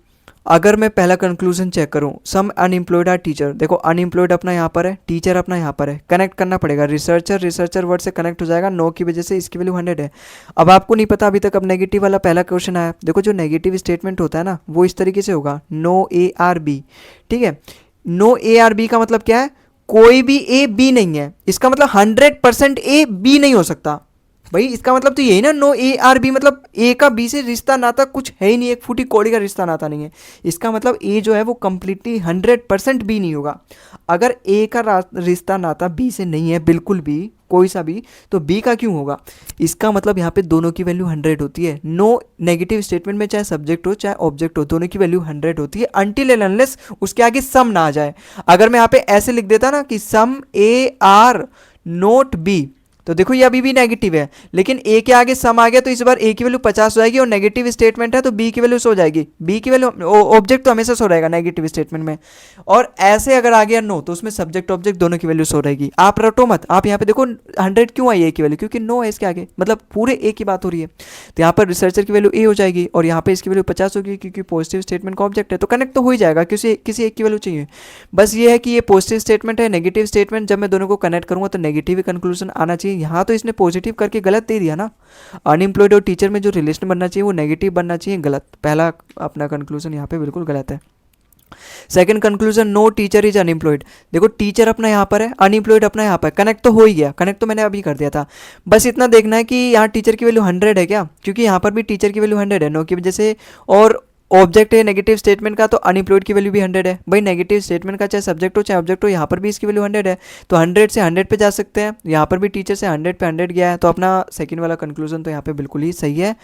अगर मैं पहला कंक्लूजन चेक करूं, सम अनएम्प्लॉयड आर टीचर, देखो अनएम्प्लॉयड अपना यहाँ पर है, टीचर अपना यहाँ पर है, कनेक्ट करना पड़ेगा, रिसर्चर, रिसर्चर वर्ड से कनेक्ट हो जाएगा, नो की वजह से इसकी वैल्यू 100 है। अब आपको नहीं पता अभी तक, अब नेगेटिव वाला पहला क्वेश्चन आया, देखो जो नेगेटिव स्टेटमेंट होता है ना वो इस तरीके से होगा, नो ए आर बी, ठीक है। नो ए आर बी का मतलब क्या है, कोई भी ए बी नहीं है, इसका मतलब 100% ए बी नहीं हो सकता भाई, इसका मतलब तो यही ना, नो ए आर बी, मतलब ए का बी से रिश्ता नाता कुछ है ही नहीं, एक फूटी कौड़ी का रिश्ता नाता नहीं है, इसका मतलब ए जो है वो कंप्लीटली 100% बी नहीं होगा। अगर ए का रिश्ता नाता बी से नहीं है बिल्कुल भी, कोई सा भी, तो बी का क्यों होगा, इसका मतलब यहाँ पे दोनों की वैल्यू 100 होती है। नो नेगेटिव स्टेटमेंट में चाहे सब्जेक्ट हो चाहे ऑब्जेक्ट हो, दोनों की वैल्यू 100 होती है अनटिल एंड अनलेस उसके आगे सम ना आ जाए। अगर मैं यहाँ पे ऐसे लिख देता ना कि सम ए आर नोट बी। तो देखो ये अभी भी नेगेटिव है, लेकिन ए के आगे सम आ गया तो इस बार ए की वैल्यू 50 हो जाएगी और नेगेटिव स्टेटमेंट है तो बी की वैल्यू 100 हो जाएगी। बी की वैल्यू ऑब्जेक्ट तो हमेशा 100 रहेगा नेगेटिव स्टेटमेंट में। और ऐसे अगर आ गया नो तो उसमें सब्जेक्ट ऑब्जेक्ट दोनों की वैल्यू 100 रहेगी। आप रटो मत, आप यहाँ पे देखो 100 क्यों आई ए की वैल्यू, क्योंकि नो है इसके आगे, मतलब पूरे ए की बात हो रही है। तो यहाँ पर रिसर्चर की वैल्यू ए हो जाएगी और यहाँ पे इसकी वैल्यू 50 होगी क्योंकि पॉजिटिव स्टेटमेंट का ऑब्जेक्ट है, तो कनेक्ट तो हो ही जाएगा, किसी एक की वैल्यू चाहिए। बस ये है कि ये पॉजिटिव स्टेटमेंट है, नेगेटिव स्टेटमेंट, जब मैं दोनों को कनेक्ट करूंगा तो नेगेटिव कंक्लूजन आना चाहिए। यहाँ तो इसने पॉजिटिव करके गलत दे दिया ना। अनएम्प्लॉयड और टीचर में जो रिलेशन बनना चाहिए वो नेगेटिव बनना चाहिए, गलत। पहला अपना कंक्लूजन यहाँ पे बिल्कुल गलत है। Second conclusion, no teacher is unemployed. देखो टीचर अपना यहाँ पर है, अनएम्प्लॉयड अपना यहाँ पर, कनेक्ट तो हो ही गया, कनेक्ट तो मैंने अभी कर दिया था। बस इतना देखना है कि यहाँ टीचर की वैल्यू 100 है क्या, क्योंकि यहाँ पर भी टीचर की वैल्यू 100 है नो की वजह से, और ऑब्जेक्ट है नेगेटिव स्टेटमेंट का तो अनएम्प्लॉयड की वैल्यू भी 100 है। भाई नेगेटिव स्टेटमेंट का चाहे सब्जेक्ट हो चाहे ऑब्जेक्ट हो, यहाँ पर भी इसकी वैल्यू 100 है, तो 100 से 100 पे जा सकते हैं। यहाँ पर भी टीचर से 100 पे 100 गया है, तो अपना सेकंड वाला कंक्लूजन तो यहाँ पे बिल्कुल ही सही है।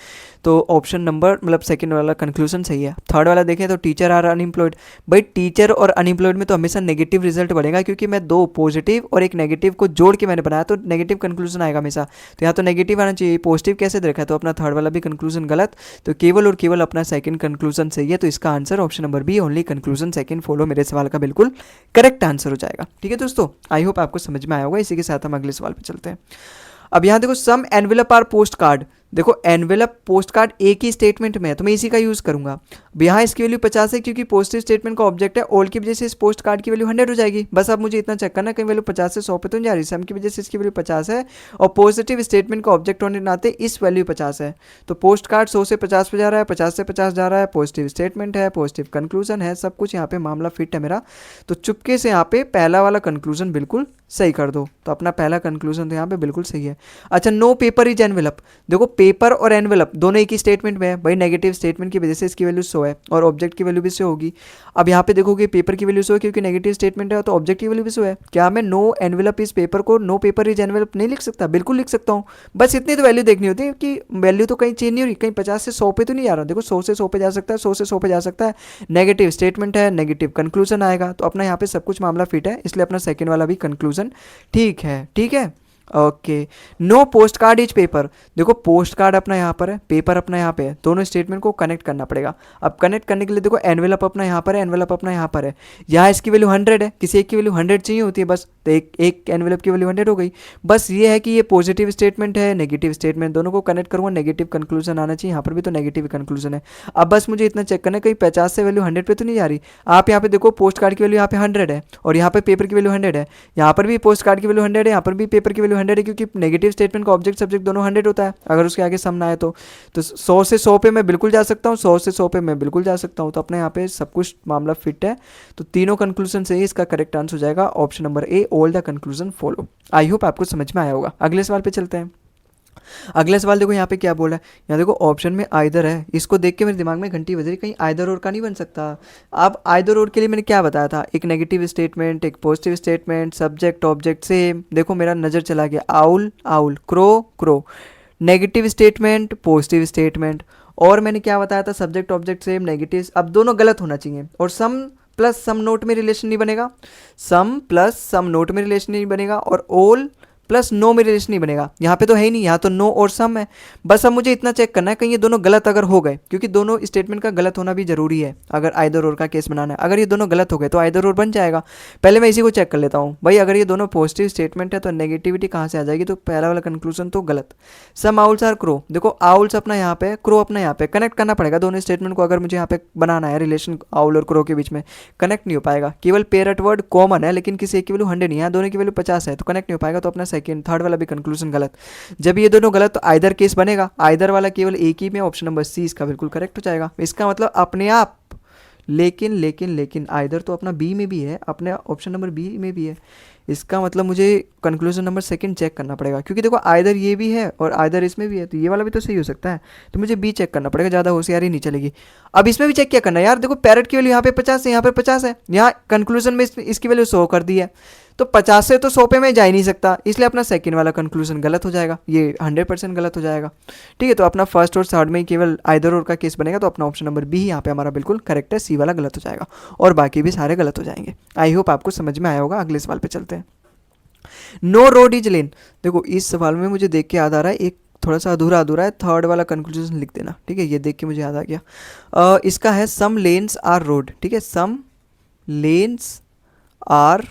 तो ऑप्शन नंबर मतलब सेकंड वाला कंक्लूजन सही है। थर्ड वाला देखें तो टीचर आर अनएम्प्लॉयड। भाई टीचर और अनएम्प्लॉयड में तो हमेशा नेगेटिव रिजल्ट बढ़ेगा, क्योंकि मैं दो पॉजिटिव और एक नेगेटिव को जोड़ के मैंने बनाया, तो नेगेटिव कंक्लूजन आएगा हमेशा। तो यहाँ तो नेगेटिव आना चाहिए, पॉजिटिव कैसे देखा है, तो अपना थर्ड वाला भी कंक्लूजन गलत। तो केवल और केवल अपना सेकंड कंक्लूजन सही है, तो इसका answer option number B, only conclusion second follow, मेरे सवाल का बिल्कुल करेक्ट आंसर हो जाएगा। ठीक है दोस्तों, आई होप आपको समझ में आया होगा। इसी के साथ हम अगले सवाल पे चलते हैं। अब यहाँ देखो, सम एनवेलप आर पोस्ट कार्ड। देखो एनवेलप पोस्ट कार्ड एक ही स्टेटमेंट में है, तो मैं इसी का यूज़ करूंगा। अब यहाँ इसकी वैल्यू 50 है क्योंकि पॉजिटिव स्टेटमेंट का ऑब्जेक्ट है, ऑल की वजह से इस पोस्ट कार्ड की वैल्यू 100 हो जाएगी। बस अब मुझे इतना चेक करना कहीं वैल्यू 50 से 100 पे तो नहीं जा रही, सम की वजह से इसकी वैल्यू 50 है और पॉजिटिव स्टेटमेंट का ऑब्जेक्ट होने के नाते इस वैल्यू 50 है। तो पोस्ट कार्ड 100 से 50 पे जा रहा है, 50 से 50 जा रहा है, पॉजिटिव स्टेटमेंट है, पॉजिटिव कंक्लूजन है, सब कुछ यहाँ पे मामला फिट है मेरा। तो चुपके से यहाँ पे पहला वाला कंक्लूजन बिल्कुल सही कर दो, तो अपना पहला कंक्लूजन तो यहाँ पे बिल्कुल सही है। अच्छा, नो पेपर इज एनवेलप। देखो पेपर और एनवेलप दोनों एक ही स्टेटमेंट में है, भाई नेगेटिव स्टेटमेंट की वजह से इसकी वैल्यू 100 है और ऑब्जेक्ट की वैल्यू भी 100 होगी। अब यहाँ पे देखोगे पेपर की वैल्यू 100 है क्योंकि नेगेटिव स्टेटमेंट है, तो ऑब्जेक्ट की वैल्यू भी 100 है। क्या मैं नो एनवेलप इस पेपर को नो पेपर इज एनवेलप नहीं लिख सकता? बिल्कुल लिख सकता हूँ। बस इतनी तो वैल्यू देखनी होती है कि वैल्यू तो कहीं चेंज नहीं हो रही, कहीं 50 से 100 पे तो नहीं जा रहा। देखो 100 से 100 पे जा सकता है, 100 से 100 पे जा सकता है, नेगेटिव स्टेटमेंट है, नेगेटिव कंक्लूजन आएगा, तो अपना यहाँ पे सब कुछ मामला फिट है, इसलिए अपना सेकंड वाला भी कंक्लूजन ठीक है। ठीक है, okay. No post card is paper. देखो पोस्ट कार्ड अपना यहाँ पर है, पेपर अपना यहाँ पे है, दोनों स्टेटमेंट को कनेक्ट करना पड़ेगा। अब कनेक्ट करने के लिए देखो एनवेलप अपना यहाँ पर है, एनवेलप अपना यहाँ पर है, यहाँ इसकी वैल्यू 100 है, किसी एक की वैल्यू 100 चाहिए होती है बस, तो एक एनवेलप की वैल्यू 100 हो गई। बस ये है कि ये पॉजिटिव स्टेटमेंट है, नेगेटिव स्टेटमेंट, दोनों को कनेक्ट करूँगा, नेगेटिव कंक्लूजन आना चाहिए। यहाँ पर भी तो नेगेटिव कंक्लूजन है। अब बस मुझे इतना चेक करना है कहीं 50 से वैल्यू 100 पे तो नहीं जा रही। आप यहाँ पे देखो पोस्ट कार्ड की वैल्यू यहाँ पे 100 है और यहाँ पे पेपर की वैल्यू 100 है, यहाँ पर भी पोस्ट कार्ड की वैल्यू 100 है, यहाँ पर भी पेपर की वैल्यू 100 है, क्योंकि नेगेटिव स्टेटमेंट का ऑब्जेक्ट सब्जेक्ट दोनों 100 होता है अगर उसके आगे सम ना आए तो 100 से 100 पे मैं बिल्कुल जा सकता हूँ, 100 से 100 पे मैं बिल्कुल जा सकता हूँ। तो अपने यहाँ पे सब कुछ मामला फिट है, तो तीनों कंक्लूजन से ही इसका करेक्ट आंसर हो जाएगा option number A, all the conclusion follow. I hope आपको समझ में आया होगा। अगले सवाल पे चलते हैं। अगला सवाल देखो यहाँ पे क्या बोला है, यहाँ देखो ऑप्शन में आइदर है, इसको देख के मेरे दिमाग में घंटी बज रही, कहीं आइदर और का नहीं बन सकता। अब आइदर और के लिए मैंने क्या बताया था, एक नेगेटिव स्टेटमेंट, एक positive statement, subject object same. देखो मेरा नज़र चला गया, owl owl, crow crow, negative statement, positive statement, और मैंने क्या बताया था, सब्जेक्ट ऑब्जेक्ट सेम, नेगेटिव। अब दोनों गलत होना चाहिए, और सम प्लस सम नोट में रिलेशन नहीं बनेगा, सम प्लस सम नोट में रिलेशन नहीं बनेगा, और ऑल प्लस नो में रिलेशन नहीं बनेगा। यहाँ पे तो है ही नहीं, यहाँ तो नो और सम है। बस अब मुझे इतना चेक करना है कहीं ये दोनों गलत अगर हो गए, क्योंकि दोनों स्टेटमेंट का गलत होना भी जरूरी है अगर आइदर और का केस बनाना है। अगर ये दोनों गलत हो गए तो आइदर और बन जाएगा। पहले मैं इसी को चेक कर लेता हूँ भाई, अगर ये दोनों पॉजिटिव स्टेटमेंट है तो नेगेटिविटी कहाँ से आ जाएगी, तो पहला वाला कंक्लूजन तो गलत। सम आउल्स आर क्रो, देखो आउल्स अपना यहाँ पे, क्रो अपना यहाँ पे, कनेक्ट करना पड़ेगा दोनों स्टेटमेंट को। अगर मुझे यहाँ पे बनाना है रिलेशन आउल और क्रो के बीच में, कनेक्ट नहीं हो पाएगा। केवल पेरट वर्ड कॉमन है, लेकिन किसी एक की वैल्यू 100 नहीं है, दोनों की वैल्यू 50 है, तो कनेक्ट नहीं हो पाएगा। तो अपना सेकंड थर्ड वाला भी कंक्लूजन गलत। जब ये दोनों गलत तो आइदर केस बनेगा, आइदर वाला केवल एक ही में, ऑप्शन नंबर सी इसका बिल्कुल करेक्ट हो जाएगा। इसका मतलब अपने आप, लेकिन लेकिन लेकिन आइदर तो अपना बी में भी है, अपने ऑप्शन नंबर बी में भी है। इसका मतलब मुझे कंक्लूजन नंबर सेकंड चेक करना पड़ेगा, क्योंकि देखो आइदर ये भी है और आइदर इसमें भी है, तो ये वाला भी तो सही हो सकता है, तो मुझे बी चेक करना पड़ेगा, ज़्यादा होशियारी नहीं चलेगी। अब इसमें भी चेक क्या करना है यार, देखो पैरेट की वैल्यू यहाँ पे 50 है, यहाँ पे 50 है, यहाँ कंक्लूजन में इसकी वैल्यू 100 कर दी है, तो 50 से तो 100 पे मैं जा ही नहीं सकता, इसलिए अपना सेकंड वाला कंक्लूजन गलत हो जाएगा, ये 100% गलत हो जाएगा। ठीक है, तो अपना फर्स्ट और थर्ड में ही केवल आइदर और का केस बनेगा, तो अपना ऑप्शन नंबर बी यहाँ पे हमारा बिल्कुल करेक्ट है, सी वाला गलत हो जाएगा और बाकी भी सारे गलत हो जाएंगे। आई होप आपको समझ में आया होगा। अगले सवाल पे चलते हैं। नो रोड इज लेन। देखो इस सवाल में मुझे देख के याद आ रहा है, एक थोड़ा सा अधूरा अधूरा है, थर्ड वाला कंक्लूजन लिख देना, ठीक है। ये देख के मुझे याद आ गया। इसका है सम लेन्स आर रोड, ठीक है, सम लेन्स आर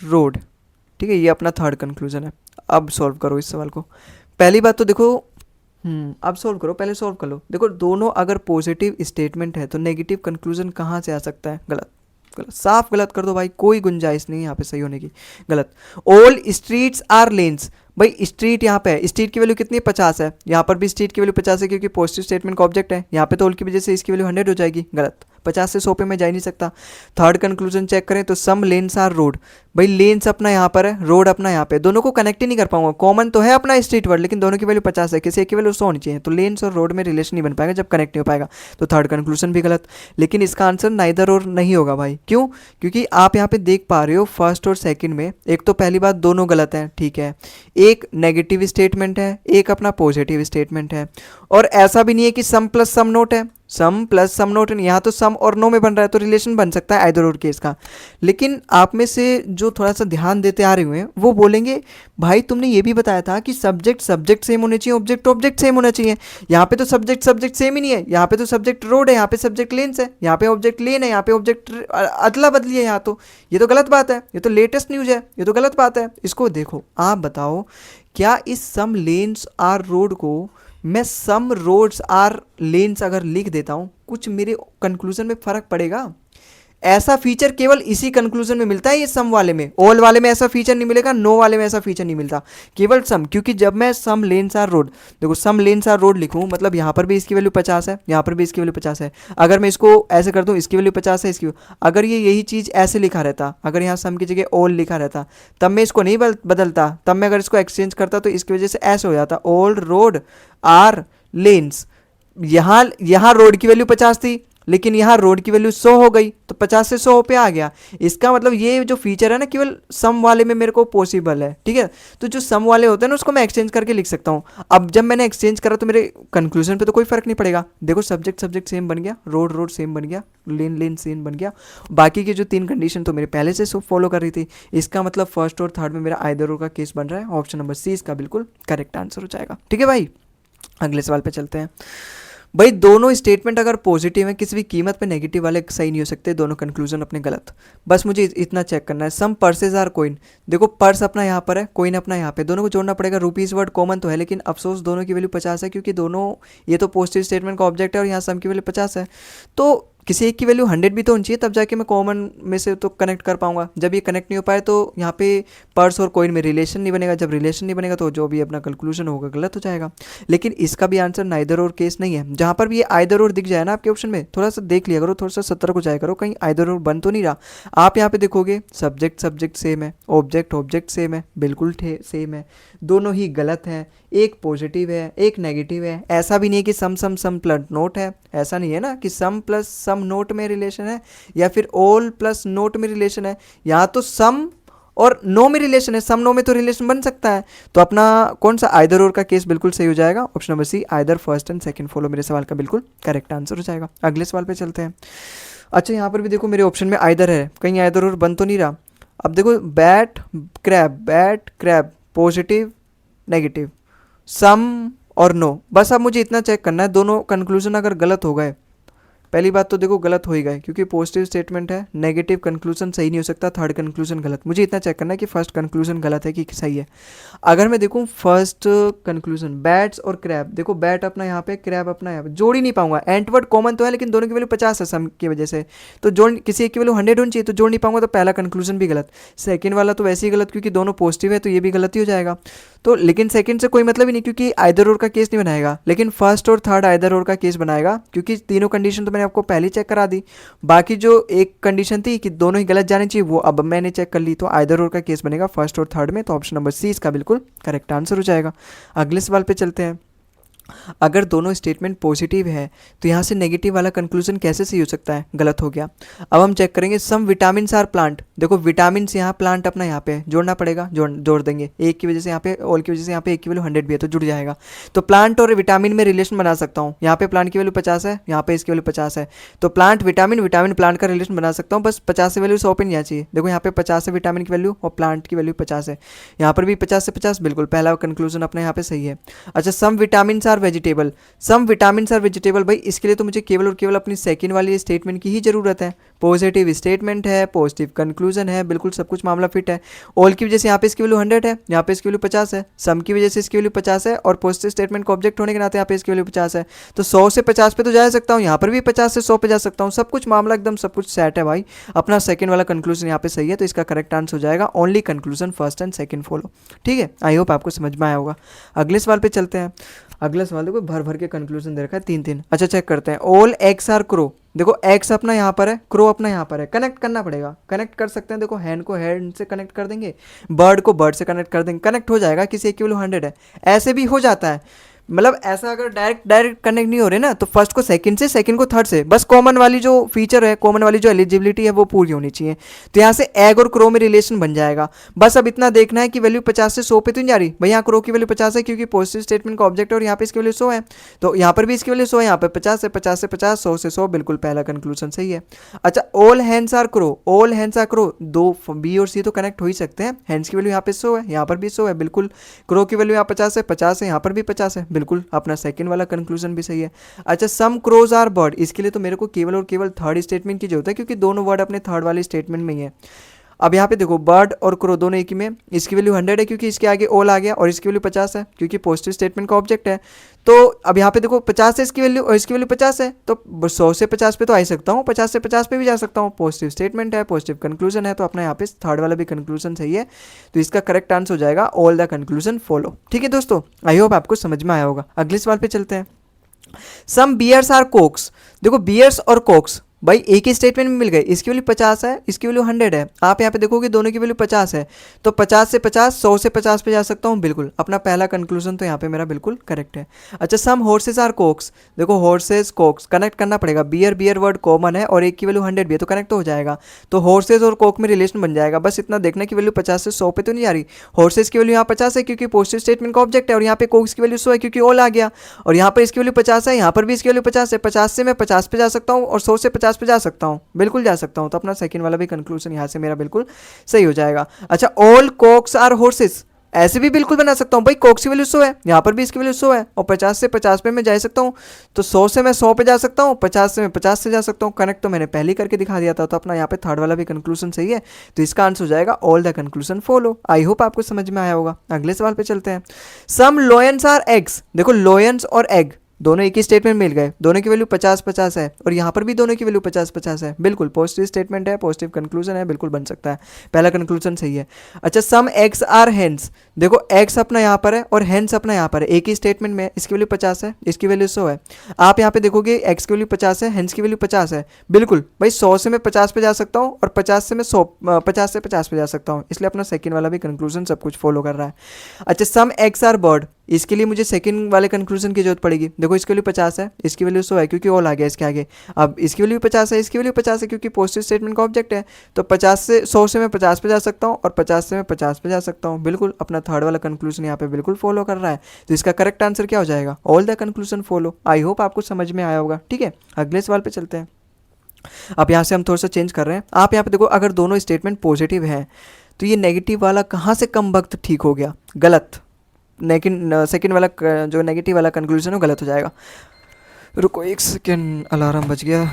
रोड, ठीक है, ये अपना थर्ड कंक्लूजन है। अब सॉल्व करो इस सवाल को। पहली बात तो देखो, अब सॉल्व करो, पहले सॉल्व कर लो। देखो दोनों अगर पॉजिटिव स्टेटमेंट है तो नेगेटिव कंक्लूजन कहाँ से आ सकता है? गलत, गलत, साफ गलत कर दो भाई, कोई गुंजाइश नहीं है यहाँ पे सही होने की। गलत। ऑल स्ट्रीट्स आर लेन्स, भाई स्ट्रीट यहाँ पे है, स्ट्रीट की वैल्यू कितनी है? 50 है। यहाँ पर भी स्ट्रीट की वैल्यू 50 है क्योंकि पॉजिटिव स्टेटमेंट का ऑब्जेक्ट है। यहाँ पे तो ऑल की वजह से इसकी वैल्यू 100 हो जाएगी। गलत, 50 से 100 पे मैं जा ही नहीं सकता। थर्ड कंक्लूजन चेक करें तो सम लेन्स आर रोड, भाई लेन्स अपना यहाँ पर है, रोड अपना यहाँ पे, दोनों को कनेक्ट ही नहीं कर पाऊंगा। कॉमन तो है अपना स्ट्रीट वर्ड, लेकिन दोनों की वैल्यू 50 है, किसी एक की वैल्यू 100 होनी चाहिए, तो लेन्स और रोड में रिलेशन नहीं बन पाएगा जब कनेक्ट नहीं हो पाएगा। तो थर्ड कंक्लूजन भी गलत। लेकिन इसका आंसर नाइदर और नहीं होगा भाई। क्यों? क्योंकि आप यहाँ पे देख पा रहे हो फर्स्ट और सेकंड में, एक तो पहली बात दोनों गलत हैं, ठीक है, एक नेगेटिव स्टेटमेंट है, एक अपना पॉजिटिव स्टेटमेंट है, और ऐसा भी नहीं है कि सम प्लस सम नोट है, सम प्लस सम नोट, यहाँ तो सम और नो में बन रहा है, तो रिलेशन बन सकता है आइदर और केस का। लेकिन आप में से जो थोड़ा सा ध्यान देते आ रहे हुए हैं वो बोलेंगे भाई तुमने ये भी बताया था कि सब्जेक्ट सब्जेक्ट सेम होने चाहिए, ऑब्जेक्ट ऑब्जेक्ट सेम होना चाहिए। यहाँ पे तो सब्जेक्ट सब्जेक्ट सेम ही नहीं है, यहाँ पे तो सब्जेक्ट रोड है, यहाँ पे सब्जेक्ट लेंस है, यहाँ पे ऑब्जेक्ट लेन है, यहाँ पे ऑब्जेक्ट अदला बदली है यहाँ तो। ये तो गलत बात है, ये तो लेटेस्ट न्यूज है, ये तो गलत बात है। इसको देखो, आप बताओ क्या इस सम लेन्स आर रोड को मैं सम रोड्स आर लेन्स अगर लिख देता हूं, कुछ मेरे कंक्लूजन में फर्क पड़ेगा? ऐसा फीचर केवल इसी कंक्लूजन में मिलता है, ये सम वाले में। ऑल वाले में ऐसा फीचर नहीं मिलेगा, नो वाले में ऐसा फीचर नहीं मिलता, केवल सम। क्योंकि जब मैं सम लेन्स आर रोड, देखो सम लेन्स आर रोड लिखूं मतलब यहाँ पर भी इसकी वैल्यू 50 है, यहाँ पर भी इसकी वैल्यू 50 है। अगर मैं इसको ऐसे कर दूं, इसकी वैल्यू 50 है, इसकी, अगर ये यही चीज़ ऐसे लिखा रहता, अगर यहाँ सम की जगह ऑल लिखा रहता, तब मैं इसको नहीं बदलता, तब मैं अगर इसको एक्सचेंज करता तो इसकी वजह से ऐसे हो जाता, ऑल रोड आर लेन्स। यहाँ रोड की वैल्यू 50 थी, लेकिन यहाँ रोड की वैल्यू 100 हो गई, तो 50 से 100 पे आ गया। इसका मतलब ये जो फीचर है ना, केवल सम वाले में मेरे को पॉसिबल है, ठीक है। तो जो सम वाले होते हैं ना, उसको मैं एक्सचेंज करके लिख सकता हूँ। अब जब मैंने एक्सचेंज करा तो मेरे कंक्लूजन पे तो कोई फर्क नहीं पड़ेगा। देखो सब्जेक्ट सब्जेक्ट सेम बन गया, रोड रोड सेम बन गया, लेन लेन सेम बन गया। बाकी की जो 3 कंडीशन तो मेरे पहले से फॉलो कर रही थी। इसका मतलब फर्स्ट और थर्ड में मेरा आइदर और का केस बन रहा है। ऑप्शन नंबर सी इसका बिल्कुल करेक्ट आंसर हो जाएगा, ठीक है भाई। अगले सवाल पे चलते हैं। भाई दोनों स्टेटमेंट अगर पॉजिटिव है, किसी भी कीमत पे नेगेटिव वाले सही नहीं हो सकते, दोनों कंक्लूजन अपने गलत। बस मुझे इतना चेक करना है, सम पर्सेज आर कॉइन। देखो पर्स अपना यहाँ पर है, कॉइन अपना यहाँ पे, दोनों को जोड़ना पड़ेगा। रुपीज़ वर्ड कॉमन तो है, लेकिन अफसोस दोनों की वैल्यू 50 है, क्योंकि दोनों, ये तो पॉजिटिव स्टेटमेंट का ऑब्जेक्ट है और यहाँ सम की वैल्यू 50 है। तो किसी एक की वैल्यू 100 भी तो होनी चाहिए, तब जाके मैं कॉमन में से तो कनेक्ट कर पाऊंगा। जब ये कनेक्ट नहीं हो पाए तो यहाँ पे पर्स और कॉइन में रिलेशन नहीं बनेगा। जब रिलेशन नहीं बनेगा तो जो भी अपना कंक्लूजन होगा गलत हो जाएगा। लेकिन इसका भी आंसर नाइदर और केस नहीं है। जहाँ पर भी ये आइदर और दिख जाए ना आपके ऑप्शन में, थोड़ा सा देख लिया करो, थोड़ा सा सतर्क हो जाया करो, कहीं आइदर और बन तो नहीं रहा। आप यहाँ पे देखोगे सब्जेक्ट सब्जेक्ट सेम है, ऑब्जेक्ट ऑब्जेक्ट सेम है, बिल्कुल सेम है, दोनों ही गलत हैं। एक पॉजिटिव है, एक नेगेटिव है। ऐसा भी नहीं है कि सम सम सम प्लस नोट है, ऐसा नहीं है ना कि सम प्लस सम नोट में रिलेशन है या फिर ऑल प्लस नोट में रिलेशन है। यहाँ तो सम और नो में रिलेशन है, सम नो में तो रिलेशन बन सकता है। तो अपना कौन सा आइदर और का केस बिल्कुल सही हो जाएगा। Option number C either first and second follow मेरे सवाल का बिल्कुल करेक्ट आंसर हो जाएगा। अगले सवाल पे चलते हैं। अच्छा यहाँ पर भी देखो मेरे ऑप्शन में आइदर है, कहीं आइदर और बन तो नहीं रहा। अब देखो बैट क्रैब पॉजिटिव नेगेटिव, सम और नो। बस अब मुझे इतना चेक करना है, दोनों कंक्लूजन अगर गलत हो गए, पहली बात तो देखो गलत हो ही गए क्योंकि पॉजिटिव स्टेटमेंट है, नेगेटिव कंक्लूजन सही नहीं हो सकता, थर्ड कंक्लूजन गलत। मुझे इतना चेक करना है कि फर्स्ट कंक्लूजन गलत है कि सही है। अगर मैं देखूं फर्स्ट कंक्लूजन बैट्स और क्रैब, देखो बैट अपना यहाँ पे, क्रैब अपना यहाँ पे, जोड़ ही नहीं पाऊंगा। एंटवर्ड कॉमन तो है लेकिन दोनों की वैल्यू 50 है सम की वजह से, तो जोड़ किसी एक की वैल्यू 100 होनी चाहिए, तो जोड़ नहीं पाऊंगा, तो पहला कंक्लूजन भी गलत। सेकंड वाला तो वैसे ही गलत क्योंकि दोनों पॉजिटिव है, तो ये भी गलत ही हो जाएगा। तो लेकिन सेकंड से कोई मतलब ही नहीं क्योंकि आइदर और का केस नहीं बनाएगा, लेकिन फर्स्ट और थर्ड आइदर और का केस बनाएगा क्योंकि तीनों कंडीशन तो मैंने आपको पहले चेक करा दी। बाकी जो एक कंडीशन थी कि दोनों ही गलत जाने चाहिए, वो अब मैंने चेक कर ली, तो आइदर और का केस बनेगा फर्स्ट और थर्ड में। तो ऑप्शन नंबर सी इसका बिल्कुल करेक्ट आंसर हो जाएगा। अगले सवाल पे चलते हैं। अगर दोनों स्टेटमेंट पॉजिटिव है तो यहाँ से नेगेटिव वाला कंक्लूजन कैसे सही हो सकता है, गलत हो गया। अब हम चेक करेंगे सम विटामिन आर प्लांट। देखो विटामिन यहाँ प्लांट अपना यहाँ पे जोड़ना पड़ेगा, जोड़ देंगे, एक की वजह से यहाँ पे, ऑल की वजह से यहाँ पे एक की वैल्यू 100 भी है तो जुड़ जाएगा। तो प्लांट और विटामिन में रिलेशन बना सकता हूँ। यहाँ पे प्लांट की वैल्यू 50 है, यहाँ पे इसकी वैल्यू 50 है, तो प्लांट विटामिन, विटामिन प्लांट का रिलेशन बना सकता हूँ। बस 50 से वैल्यू 100 पे नहीं आना चाहिए। देखो यहाँ पे 50 है विटामिन की वैल्यू और प्लांट की वैल्यू 50 है, यहाँ पर भी 50 से 50, बिल्कुल पहला कंक्लूजन अपना यहाँ पे सही है। अच्छा some vitamin are vegetable. Some vitamin are vegetable, भाई इसके लिए तो मुझे केवल और केवल अपनी सेकंड वाली स्टेटमेंट की ही जरूरत है। पॉजिटिव स्टेटमेंट है, पॉजिटिव कंक्लूजन है, बिल्कुल सब कुछ मामला फिट है। ऑल की वजह से यहाँ पे इसकी वैल्यू 100 है, यहाँ पे इसकी वैल्यू 50 है, सम की वजह से इसकी वैल्यू 50 है और पॉजिटिव स्टेटमेंट को ऑब्जेक्ट होने के नाते यहाँ पे इसकी वैल्यू 50 है। तो 100 से 50 पे तो जा सकता हूँ, यहाँ पर भी 50 से 100 पे जा सकता हूँ। सब कुछ मामला एकदम सब कुछ सेट है भाई। अपना सेकंड वाला कंक्लूजन यहाँ पे सही है, तो इसका करेक्ट आंसर हो जाएगा only conclusion first and second follow. ठीक है, आई होप आपको समझ में आया होगा। अगले सवाल पे चलते हैं। अगला सवाल देखो भर भर के कंक्लूजन दे रखा है, 3-3। अच्छा चेक करते हैं। All X are crow. देखो एक्स अपना यहाँ पर है, क्रो अपना यहाँ पर है, कनेक्ट करना पड़ेगा। कनेक्ट कर सकते हैं, देखो हैंड को हैंड से कनेक्ट कर देंगे, बर्ड को बर्ड से कनेक्ट कर देंगे, कनेक्ट हो जाएगा। किसी एक की वैल्यू 100 है, ऐसे भी हो जाता है। मतलब ऐसा अगर डायरेक्ट कनेक्ट नहीं हो रहे ना, तो फर्स्ट को सेकंड से, सेकंड को थर्ड से, बस कॉमन वाली जो फीचर है, कॉमन वाली जो एलिजिबिलिटी है वो पूरी होनी चाहिए। तो यहाँ से एग और क्रो में रिलेशन बन जाएगा। बस अब इतना देखना है कि वैल्यू 50 से 100 पे तो नहीं जा रही भाई। यहाँ क्रो की वैल्यू 50 है क्योंकि पॉजिटिव स्टेटमेंट का ऑब्जेक्ट है और यहाँ पे इसकी वैल्यू 100 है, तो यहाँ पर भी इसकी वैल्यू 100 है, यहाँ पे 50 है, 50 से 50, 100 से 100, बिल्कुल पहला कंक्लूजन सही है। अच्छा all hands are crow. All hands are crow, दो बी और सी तो कनेक्ट हो ही सकते हैं। हैंड्स की वैल्यू यहाँ पे 100 है, यहाँ पर भी 100 है, बिल्कुल। क्रो की वैल्यू यहाँ 50 है, 50 है, यहाँ पर भी 50 है, बिल्कुल अपना सेकंड वाला कंक्लूजन भी सही है। अच्छा सम क्रोज आर बर्ड, इसके लिए तो मेरे को केवल और केवल थर्ड स्टेटमेंट की जरूरत है क्योंकि दोनों वर्ड अपने थर्ड वाले स्टेटमेंट में ही है। अब यहाँ पे देखो बर्ड और क्रो दोनों एक ही में, इसकी वैल्यू 100 है क्योंकि इसके आगे ऑल आ गया और इसकी वैल्यू 50 है क्योंकि पॉजिटिव स्टेटमेंट का ऑब्जेक्ट है। तो अब यहाँ पे देखो 50 है इसकी वैल्यू और इसकी वैल्यू 50 है, तो 100 से 50 पे तो आ ही सकता हूँ, 50 से 50 पे भी जा सकता हूँ। पॉजिटिव स्टेटमेंट है, पॉजिटिव कंक्लूजन है, तो अपना यहाँ पे थर्ड वाला भी कंक्लूजन सही है। तो इसका करेक्ट आंसर हो जाएगा ऑल द कंक्लूजन फॉलो। ठीक है दोस्तों, आई होप आपको समझ में आया होगा। अगले सवाल पे चलते हैं। सम बियर्स आर कोक्स। देखो बियर्स और कोक्स भाई एक ही स्टेटमेंट में मिल गए, इसकी वैल्यू 50 है, इसकी वैल्यू 100 है। आप यहाँ पे देखोगे दोनों की वैल्यू 50 है, तो 50 से 50, 100 से 50 पे जा सकता हूँ, बिल्कुल अपना पहला कंक्लूजन तो यहाँ पे मेरा बिल्कुल करेक्ट है। अच्छा सम हॉर्सेस आर कोक्स। देखो हॉर्सेस कोक्स कनेक्ट करना पड़ेगा, बियर बियर वर्ड कॉमन है और एक की वैल्यू 100 भी है तो कनेक्ट तो हो जाएगा। तो हॉर्सेस और कोक में रिलेशन बन जाएगा। बस इतना देखना की वैल्यू 50 से 100 पे तो नहीं आ रही। हॉर्सेस की वैल्यू यहाँ 50 है क्योंकि पॉजिटिव स्टेटमेंट का ऑब्जेक्ट है और यहाँ पे कोक्स की वैल्यू 100 है क्योंकि ऑल आ गया, और यहाँ पर इसकी वैल्यू 50 है, यहाँ पर भी इसकी वैल्यू 50 है। 50 से मैं 50 पे जा सकता हूँ और 100 से 50 पे जा सकता हूँ, बिल्कुल जा सकता हूं। तो अपना सेकंड वाला भी कंक्लूजन यहां से मेरा बिल्कुल सही हो जाएगा। अच्छा ऑल कोक्स आर हॉर्सेस, ऐसे भी बिल्कुल बना सकता हूं भाई। कोक्स की वैल्यू 100 है, यहां पर भी इसकी वैल्यू 100 है और 50 से 50 पे मैं जा सकता हूं, तो 100 से मैं 100 पे जा सकता हूं, 50 से मैं 50 से जा सकता हूं। कनेक्ट तो मैंने पहले ही करके दिखा दिया था, तो अपना यहाँ पे थर्ड वाला भी कंक्लूजन सही है। तो इसका आंसर हो जाएगा all the conclusion follow. I hope आपको समझ में आया होगा। अगले सवाल पे चलते हैं। सम लोयंस आर एग्स। देखो लोयंस और एग दोनों एक ही स्टेटमेंट मिल गए, दोनों की वैल्यू 50-50 है और यहाँ पर भी दोनों की वैल्यू 50-50 है, बिल्कुल पॉजिटिव स्टेटमेंट है, पॉजिटिव कंक्लूजन है, बिल्कुल बन सकता है, पहला कंक्लूजन सही है। अच्छा सम एक्स आर हेंस। देखो एक्स अपना यहाँ पर है और हेंस अपना यहाँ पर है, एक ही स्टेटमेंट में, इसकी वैल्यू 50 है, इसकी वैल्यू 100 है। आप यहाँ पे देखोगे एक्स की वैल्यू 50 है, हेंस की वैल्यू 50 है, बिल्कुल भाई 100 से मैं 50 पे जा सकता हूँ और 50 से मैं 50 से 50 पे जा सकता हूँ, इसलिए अपना सेकंड वाला भी कंक्लूजन सब कुछ फॉलो कर रहा है। अच्छा सम एक्स आर बर्ड, इसके लिए मुझे सेकंड वाले कंक्लूजन की जरूरत पड़ेगी। देखो इसकी वैल्यू 50 है, इसकी वैल्यू 100 है क्योंकि ऑल आ गया इसके आगे। अब इसकी वैल्यू 50 है, इसकी वैल्यू 50 है क्योंकि पॉजिटिव स्टेटमेंट का ऑब्जेक्ट है, तो 50 से 100 से मैं 50 पे जा सकता हूँ और 50 से मैं 50 पे जा सकता हूँ, बिल्कुल अपना थर्ड वाला कंक्लूजन यहाँ पे बिल्कुल फॉलो कर रहा है। तो इसका करेक्ट आंसर क्या हो जाएगा? All the conclusion follow. I hope आपको समझ में आया होगा। ठीक है, अगले सवाल पे चलते हैं। अब यहाँ से हम थोड़ा सा चेंज कर रहे हैं। आप यहाँ पे देखो अगर दोनों स्टेटमेंट पॉजिटिव हैं तो ये नेगेटिव वाला कहाँ से कम वक्त ठीक हो गया? गलत। लेकिन सेकंड वाला जो नेगेटिव वाला कंक्लूजन है गलत हो जाएगा। रुको एक सेकेंड, अलार्म बज गया।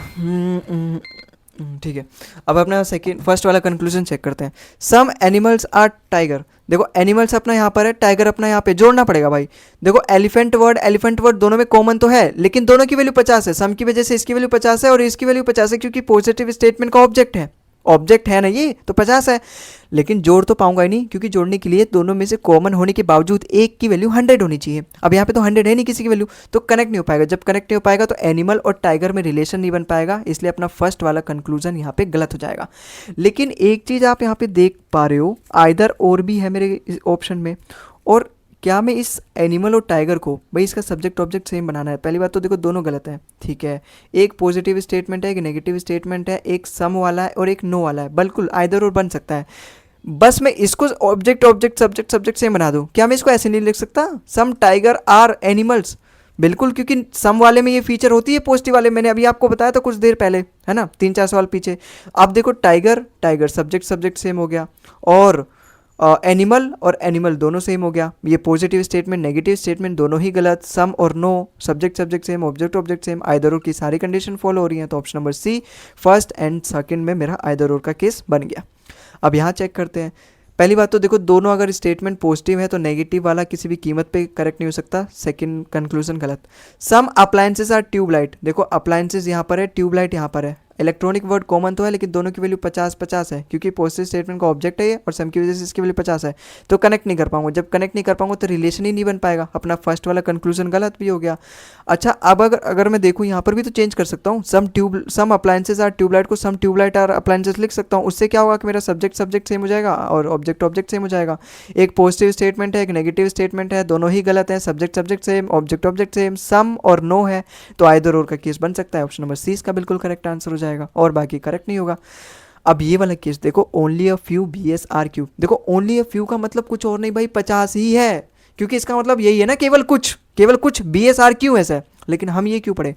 ठीक है, अब अपना फर्स्ट वाला कंक्लूजन चेक करते हैं। Some animals are tiger. देखो एनिमल्स अपना यहाँ पर है, टाइगर अपना यहाँ पे, जोड़ना पड़ेगा भाई। देखो एलिफेंट वर्ड दोनों में कॉमन तो है, लेकिन दोनों की वैल्यू 50 है। सम की वजह से इसकी वैल्यू 50 है और इसकी वैल्यू 50 है क्योंकि पॉजिटिव स्टेटमेंट का ऑब्जेक्ट है ना ये, तो 50 है। लेकिन जोड़ तो पाऊंगा ही नहीं क्योंकि जोड़ने के लिए दोनों में से कॉमन होने के बावजूद एक की वैल्यू 100 होनी चाहिए। अब यहाँ पे तो 100 है नहीं किसी की वैल्यू, तो कनेक्ट नहीं हो पाएगा। जब कनेक्ट नहीं हो पाएगा तो एनिमल और टाइगर में रिलेशन नहीं बन पाएगा, इसलिए अपना फर्स्ट वाला कंक्लूजन यहाँ पे गलत हो जाएगा। लेकिन एक चीज़ आप यहाँ पे देख पा रहे हो, आइदर और भी है मेरे ऑप्शन में, और क्या मैं इस एनिमल और टाइगर को, भाई इसका सब्जेक्ट ऑब्जेक्ट सेम बनाना है। पहली बात तो देखो दोनों गलत है, ठीक है। एक पॉजिटिव स्टेटमेंट है, एक नेगेटिव स्टेटमेंट है, एक सम वाला है और एक नो वाला है, बिल्कुल आइदर और बन सकता है। बस मैं इसको object object subject subject same बना दूं, क्या मैं इसको ऐसे नहीं लिख सकता, सम टाइगर आर एनिमल्स? बिल्कुल, क्योंकि सम वाले में ये फीचर होती है, पॉजिटिव वाले मैंने अभी आपको बताया था कुछ देर पहले, है ना, 3-4 सवाल पीछे। अब देखो tiger tiger subject subject same हो गया, और एनिमल और एनिमल दोनों सेम हो गया। ये पॉजिटिव स्टेटमेंट नेगेटिव स्टेटमेंट दोनों ही गलत, सम और no, subject subject same, object object same, either और की सारी कंडीशन फॉलो हो रही हैं। तो option number C first and second में मेरा आइदर और का केस बन गया। अब यहाँ चेक करते हैं। पहली बात तो देखो दोनों अगर स्टेटमेंट पॉजिटिव है तो नेगेटिव वाला किसी भी कीमत पे करेक्ट नहीं हो सकता, सेकंड कंक्लूजन गलत। सम अप्लायंसेस आर ट्यूबलाइट, देखो अप्लायंसेस यहाँ पर है, ट्यूबलाइट यहाँ पर है, इलेक्ट्रॉनिक वर्ड कॉमन तो है लेकिन दोनों की वैल्यू 50-50 है, क्योंकि पॉजिटिव स्टेटमेंट का ऑब्जेक्ट है ये और सम की वजह से इसकी वैल्यू 50 है, तो कनेक्ट नहीं कर पाऊंगा। जब कनेक्ट नहीं कर पाऊंगा तो रिलेशन ही नहीं बन पाएगा, अपना फर्स्ट वाला कंक्लूजन गलत भी हो गया। अच्छा, अब अगर मैं देखूँ यहाँ पर भी तो चेंज कर सकता हूँ, सम अप्लायंसेस आर ट्यूबलाइट को सम ट्यूबलाइट आर अप्लायंसेस लिख सकता हूँ। उससे क्या होगा कि मेरा सब्जेक्ट सब्जेक्ट सेम हो जाएगा और ऑब्जेक्ट ऑब्जेक्ट सेम हो जाएगा। एक पॉजिटिव स्टेटमेंट है, एक नेगेटिव स्टेटमेंट है, दोनों ही गलत है, subject subject same, object object same, some और नो है, तो आइदर और का केस बन सकता है। ऑप्शन नंबर सी इसका बिल्कुल करेक्ट आंसर हो जाएगा और बाकी करेक्ट नहीं होगा। अब ये वाला केस देखो, only a few BS are Q, देखो ओनली अ फ्यू का मतलब कुछ और नहीं भाई 50 ही है, क्योंकि इसका मतलब यही है ना, केवल कुछ BS आर क्यू ऐसा है। लेकिन हम ये क्यों पढ़े,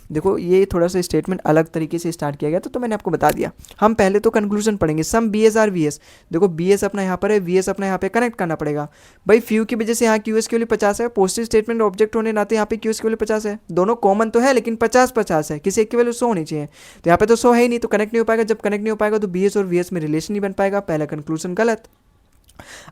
देखो ये थोड़ा सा स्टेटमेंट अलग तरीके से स्टार्ट किया गया तो मैंने आपको बता दिया। हम पहले तो कंक्लूजन पढ़ेंगे, सम BS आर VS, देखो BS अपना यहाँ पर है, VS अपना यहाँ पे कनेक्ट करना पड़ेगा भाई, फ्यू की वजह से यहाँ QS की वैल्यू 50 है, पॉजिटिव स्टेटमेंट ऑब्जेक्ट होने नाते यहाँ पे QS की वैल्यू 50 है, दोनों कॉमन तो है लेकिन 50-50 है, किसी एक की वैल्यू 100 होनी चाहिए, तो यहाँ पे तो 100 है ही नहीं, तो कनेक्ट नहीं हो पाएगा। जब कनेक्ट नहीं हो पाएगा तो BS और VS में रिलेशन नहीं बन पाएगा, पहला कंक्लूजन गलत।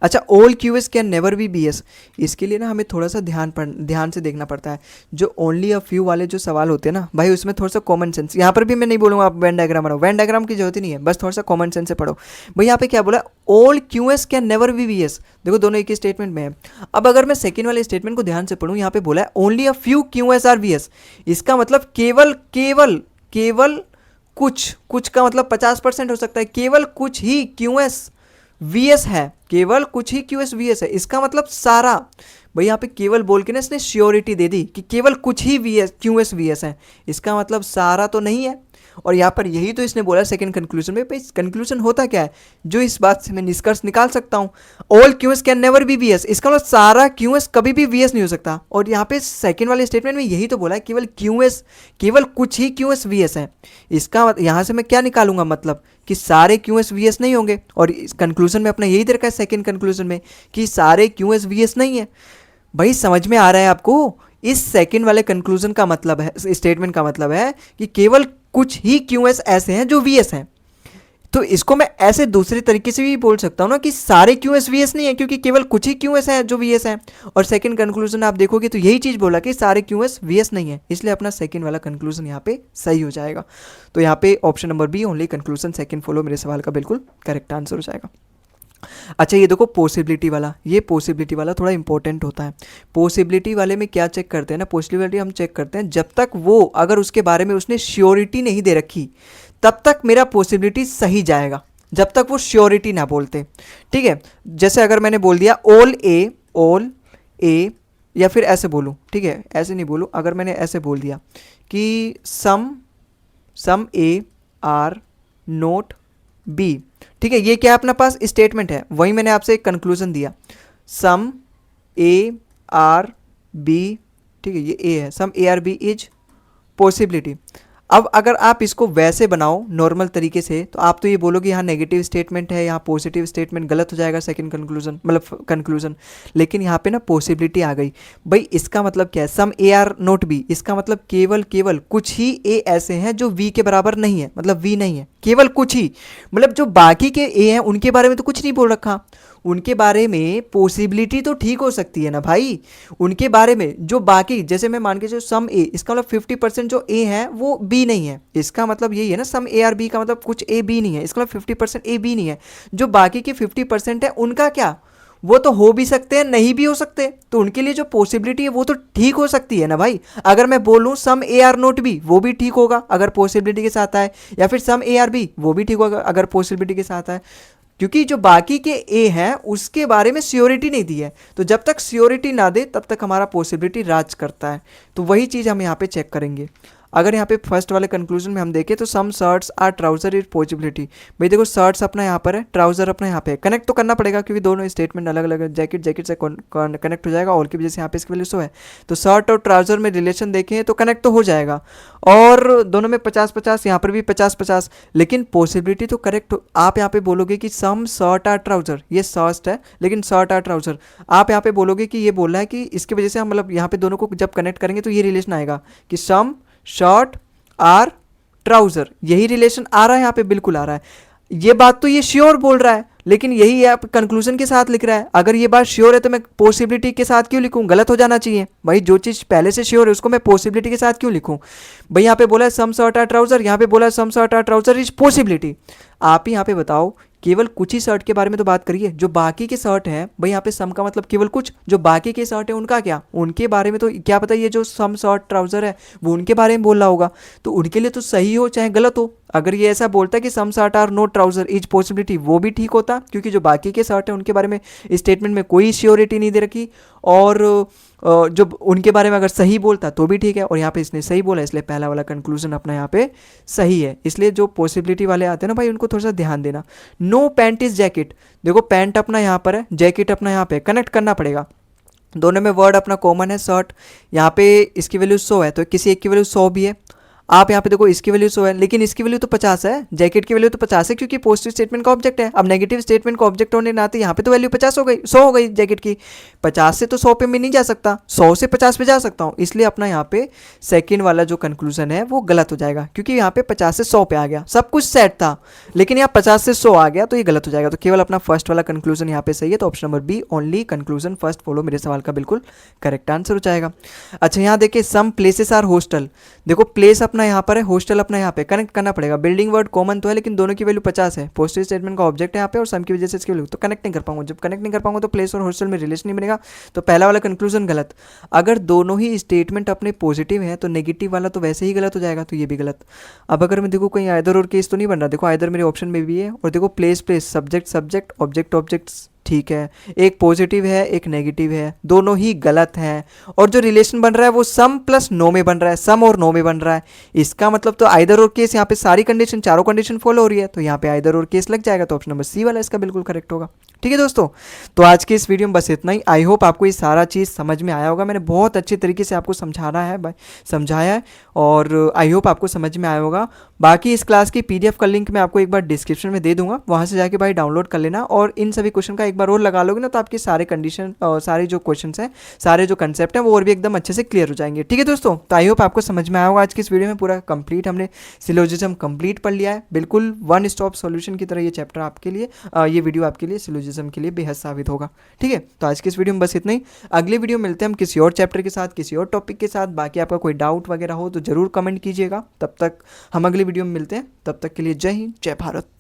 अच्छा, all QS can never be BS, इसके लिए ना हमें थोड़ा सा ध्यान से देखना पड़ता है। जो ओनली अ फ्यू वाले जो सवाल होते हैं ना भाई, उसमें थोड़ा सा कॉमन सेंस, यहाँ पर भी मैं नहीं बोलूँगा आप वेन डायग्राम बनाओ, वेन डायग्राम की जरूरत ही नहीं है, बस थोड़ा सा कॉमन सेंस से पढ़ो। भाई यहाँ पे क्या बोला, all QS can never be BS, देखो दोनों एक ही स्टेटमेंट में है। अब अगर मैं सेकंड वाले स्टेटमेंट को ध्यान से पढ़ूँ, यहाँ पे बोला है only a few QS are VS, इसका मतलब केवल केवल केवल कुछ का मतलब 50% हो सकता है, केवल कुछ ही QS VS है, केवल कुछ ही QS VS है, इसका मतलब सारा। भाई यहाँ पे केवल बोल के ना इसने श्योरिटी दे दी कि केवल कुछ ही QS VS है, इसका मतलब सारा तो नहीं है। और यहाँ पर यही तो इसने बोला सेकंड कंक्लूजन में। भाई कंक्लूजन होता क्या है, जो इस बात से मैं निष्कर्ष निकाल सकता हूँ, all QS can never be BS, इसका मतलब सारा QS कभी भी VS नहीं हो सकता। और यहाँ पे सेकंड वाले स्टेटमेंट में यही तो बोला है, केवल कुछ ही QS VS है, इसका यहाँ से मैं क्या निकालूंगा, मतलब कि सारे QS VS नहीं होंगे। और इस कंक्लूजन में अपना यही दे रखा है सेकंड कंक्लूजन में कि सारे QS VS नहीं है। भाई समझ में आ रहा है आपको, इस सेकंड वाले कंक्लूजन का मतलब है, स्टेटमेंट का मतलब है कि केवल कुछ ही QS ऐसे हैं जो VS हैं। तो इसको मैं ऐसे दूसरे तरीके से भी बोल सकता हूँ ना कि सारे QS VS नहीं है, क्योंकि केवल कुछ ही QS हैं जो VS हैं। और सेकंड कंक्लूजन आप देखोगे तो यही चीज़ बोला कि सारे QS VS नहीं है, इसलिए अपना सेकंड वाला कंक्लूजन यहाँ पे सही हो जाएगा। तो यहाँ पे option number B only conclusion second follow मेरे सवाल का बिल्कुल करेक्ट आंसर हो जाएगा। अच्छा, ये देखो पॉसिबिलिटी वाला, ये पॉसिबिलिटी वाला थोड़ा इंपॉर्टेंट होता है। पॉसिबिलिटी वाले में क्या चेक करते हैं ना, पॉसिबिलिटी हम चेक करते हैं जब तक वो अगर उसके बारे में उसने श्योरिटी नहीं दे रखी तब तक मेरा पॉसिबिलिटी सही जाएगा, जब तक वो श्योरिटी ना बोलते, ठीक है। जैसे अगर मैंने बोल दिया ऑल ए या फिर ऐसे बोलूँ, ठीक है, ऐसे नहीं बोलूँ, अगर मैंने ऐसे बोल दिया कि सम ए आर नोट बी, ठीक है, ये क्या अपना पास स्टेटमेंट है, वही मैंने आपसे एक कंक्लूजन दिया, सम ए आर बी, ठीक है, ये ए है, some A are B is possibility. अब अगर आप इसको वैसे बनाओ नॉर्मल तरीके से तो आप तो ये बोलोगे यहाँ नेगेटिव स्टेटमेंट है, यहाँ पॉजिटिव स्टेटमेंट, गलत हो जाएगा सेकंड कंक्लूजन, मतलब कंक्लूजन। लेकिन यहाँ पे ना पॉसिबिलिटी आ गई, भाई इसका मतलब क्या है, some A are note B, इसका मतलब केवल कुछ ही ए ऐसे हैं जो वी के बराबर नहीं है, मतलब वी नहीं है, केवल कुछ ही, मतलब जो बाकी के ए हैं उनके बारे में तो कुछ नहीं बोल रखा, उनके बारे में पॉसिबिलिटी तो ठीक हो सकती है ना भाई, उनके बारे में जो बाकी, जैसे मैं मान के जो सम ए, इसका मतलब 50% जो ए है वो बी नहीं है, इसका मतलब यही है ना, सम ए आर बी का मतलब कुछ ए बी नहीं है, इसका मतलब 50% ए बी नहीं है, जो बाकी के 50% है उनका क्या, वो तो हो भी सकते हैं नहीं भी हो सकते, तो उनके लिए जो पॉसिबिलिटी है वो तो ठीक हो सकती है ना भाई। अगर मैं बोलूँ सम ए आर नोट बी, वो भी ठीक होगा अगर पॉसिबिलिटी के साथ आए, या फिर सम ए आर बी, वो भी ठीक होगा अगर पॉसिबिलिटी के साथ आए। क्योंकि जो बाकी के ए हैं उसके बारे में श्योरिटी नहीं दी है, तो जब तक श्योरिटी ना दे तब तक हमारा पॉसिबिलिटी राज करता है। तो वही चीज़ हम यहाँ पे चेक करेंगे। अगर यहाँ पे फर्स्ट वाले कंक्लूजन में हम देखें तो some shirts are trouser is possibility. भाई देखो शर्ट्स अपना यहाँ पर है, ट्राउजर अपना यहाँ पे है, कनेक्ट तो करना पड़ेगा क्योंकि दोनों स्टेटमेंट अलग अलग है। जैकेट जैकेट से कनेक्ट हो जाएगा, ऑल की वजह से यहाँ पे इसकी वैल्यू 100 है, तो शर्ट और ट्राउजर में रिलेशन देखें तो कनेक्ट तो हो जाएगा। और दोनों में 50-50, यहाँ पर भी 50-50, लेकिन पॉसिबिलिटी तो करेक्ट। आप यहाँ पे बोलोगे कि सम शर्ट आर ट्राउजर, ये शर्ट है लेकिन शर्ट आर ट्राउजर, आप यहाँ पे बोलोगे कि ये बोल रहा है कि इसकी वजह से हम मतलब यहाँ पे दोनों को जब कनेक्ट करेंगे तो ये रिलेशन आएगा कि सम शर्ट आर ट्राउजर, यही रिलेशन आ रहा है यहाँ पे, बिल्कुल आ रहा है। ये बात तो ये श्योर बोल रहा है, लेकिन यही आप कंक्लूजन के साथ लिख रहा है। अगर ये बात श्योर है तो मैं पॉसिबिलिटी के साथ क्यों लिखूं? गलत हो जाना चाहिए भाई। जो चीज़ पहले से श्योर है उसको मैं पॉसिबिलिटी के साथ क्यों लिखूं? भाई यहाँ पे बोला है सम शर्ट आर ट्राउजर, यहाँ पे बोला है some shirt are trouser is possibility. आप ही यहाँ पे बताओ, केवल कुछ ही शर्ट के बारे में तो बात करिए, जो बाकी के शर्ट हैं भाई यहाँ पे सम का मतलब केवल कुछ, जो बाकी के शर्ट है उनका क्या, उनके बारे में तो क्या पता ये जो सम शर्ट ट्राउजर है वो उनके बारे में बोल रहा होगा, तो उनके लिए तो सही हो चाहे गलत हो। अगर ये ऐसा बोलता है कि some shirt are no trouser is possibility, वो भी ठीक होता, क्योंकि जो बाकी के शर्ट है उनके बारे में स्टेटमेंट में कोई श्योरिटी नहीं दे रखी, और जो उनके बारे में अगर सही बोलता तो भी ठीक है, और यहाँ पे इसने सही बोला इसलिए पहला वाला कंक्लूजन अपना यहाँ पे सही है। इसलिए जो पॉसिबिलिटी वाले आते हैं ना भाई उनको थोड़ा सा ध्यान देना। नो पैंट इज जैकेट, देखो पैंट अपना यहाँ पर है, जैकेट अपना यहाँ पे, कनेक्ट करना पड़ेगा। दोनों में वर्ड अपना कॉमन है शर्ट, यहाँ पे इसकी वैल्यू 100 है तो किसी एक की वैल्यू 100 भी है। आप यहाँ पे देखो इसकी वैल्यू 100 है लेकिन इसकी वैल्यू तो 50 है, जैकेट की वैल्यू तो 50 है क्योंकि पॉजिटिव स्टेटमेंट का ऑब्जेक्ट है। अब नेगेटिव स्टेटमेंट का ऑब्जेक्ट होने नाते यहाँ पे तो वैल्यू 50 हो गई, 100 हो गई जैकेट की। 50 से तो 100 पे मैं नहीं जा सकता, 100 से 50 पे जा सकता हूँ, इसलिए अपना यहाँ पे सेकेंड वाला जो कंक्लूजन है वो गलत हो जाएगा, क्योंकि यहाँ पे 50 से 100 पे आ गया, सब कुछ सेट था, लेकिन यहाँ 50 से 100 आ गया तो ये गलत हो जाएगा। तो केवल अपना फर्स्ट वाला कंक्लूजन यहाँ पे सही है, तो option number B only conclusion first follow मेरे सवाल का बिल्कुल करेक्ट आंसर हो जाएगा। अच्छा यहाँ देखिए सम प्लेसेस आर हॉस्टल, देखो प्लेस अपना यहाँ पर है, हॉस्टल अपना यहाँ पे, कनेक्ट करना पड़ेगा। बिल्डिंग वर्ड कॉमन तो है लेकिन दोनों की वैल्यू 50 है, पॉजिटिव स्टेटमेंट का ऑब्जेक्ट है यहाँ पे और सम की वजह से इसकी वैल्यू, तो कनेक्ट नहीं कर पाऊंगा। जब कनेक्ट नहीं कर पाऊंगा तो प्लेस और हॉस्टल में रिलेशन नहीं बनेगा, तो पहला वाला कंक्लूजन गलत। अगर दोनों ही स्टेटमेंट अपने पॉजिटिव है तो नेगेटिव वाला तो वैसे ही गलत हो जाएगा, तो ये भी गलत। अब अगर मैं देखो कहीं आइदर और केस तो नहीं बन रहा, देखो आइदर मेरे ऑप्शन में भी है, और देखो place place, subject subject, object objects, ठीक है, एक पॉजिटिव है एक नेगेटिव है, दोनों ही गलत हैं। और जो रिलेशन बन रहा है वो सम प्लस नो में बन रहा है, सम और नो में बन रहा है, इसका मतलब तो आइदर और केस, यहाँ पे सारी कंडीशन, चारों कंडीशन फॉलो हो रही है, तो यहाँ पे आइदर और केस लग जाएगा, तो ऑप्शन नंबर सी वाला इसका बिल्कुल करेक्ट होगा। ठीक है दोस्तों, तो आज की इस वीडियो में बस इतना ही। आई होप आपको ये सारा चीज़ समझ में आया होगा, मैंने बहुत अच्छे तरीके से आपको समझाया है, और आई होप आपको समझ में आया होगा। बाकी इस क्लास की PDF का लिंक मैं आपको एक बार डिस्क्रिप्शन में दे दूंगा, वहाँ से जाके भाई डाउनलोड कर लेना, और इन सभी क्वेश्चन का एक बार और लगा लोगे ना तो आपके सारे कंडीशन और सारे जो क्वेश्चन हैं, सारे जो कंसेप्ट हैं वो और भी एकदम अच्छे से क्लियर हो जाएंगे। ठीक है दोस्तों, तो आई होप आपको समझ में आया होगा। आज की इस वीडियो में पूरा कंप्लीट हमने सिलोजिज्म कंप्लीट पढ़ लिया है, बिल्कुल वन स्टॉप सॉल्यूशन की तरह ये चैप्टर आपके लिए, ये वीडियो आपके लिए सिलोजिज्म के लिए बेहद साबित होगा। ठीक है, तो आज की इस वीडियो में बस इतना ही। अगले वीडियो मिलते हैं हम किसी और चैप्टर के साथ, किसी और टॉपिक के साथ। बाकी आपका कोई डाउट वगैरह हो तो जरूर कमेंट कीजिएगा। तब तक हम अगली वीडियो में मिलते हैं, तब तक के लिए जय हिंद, जय भारत।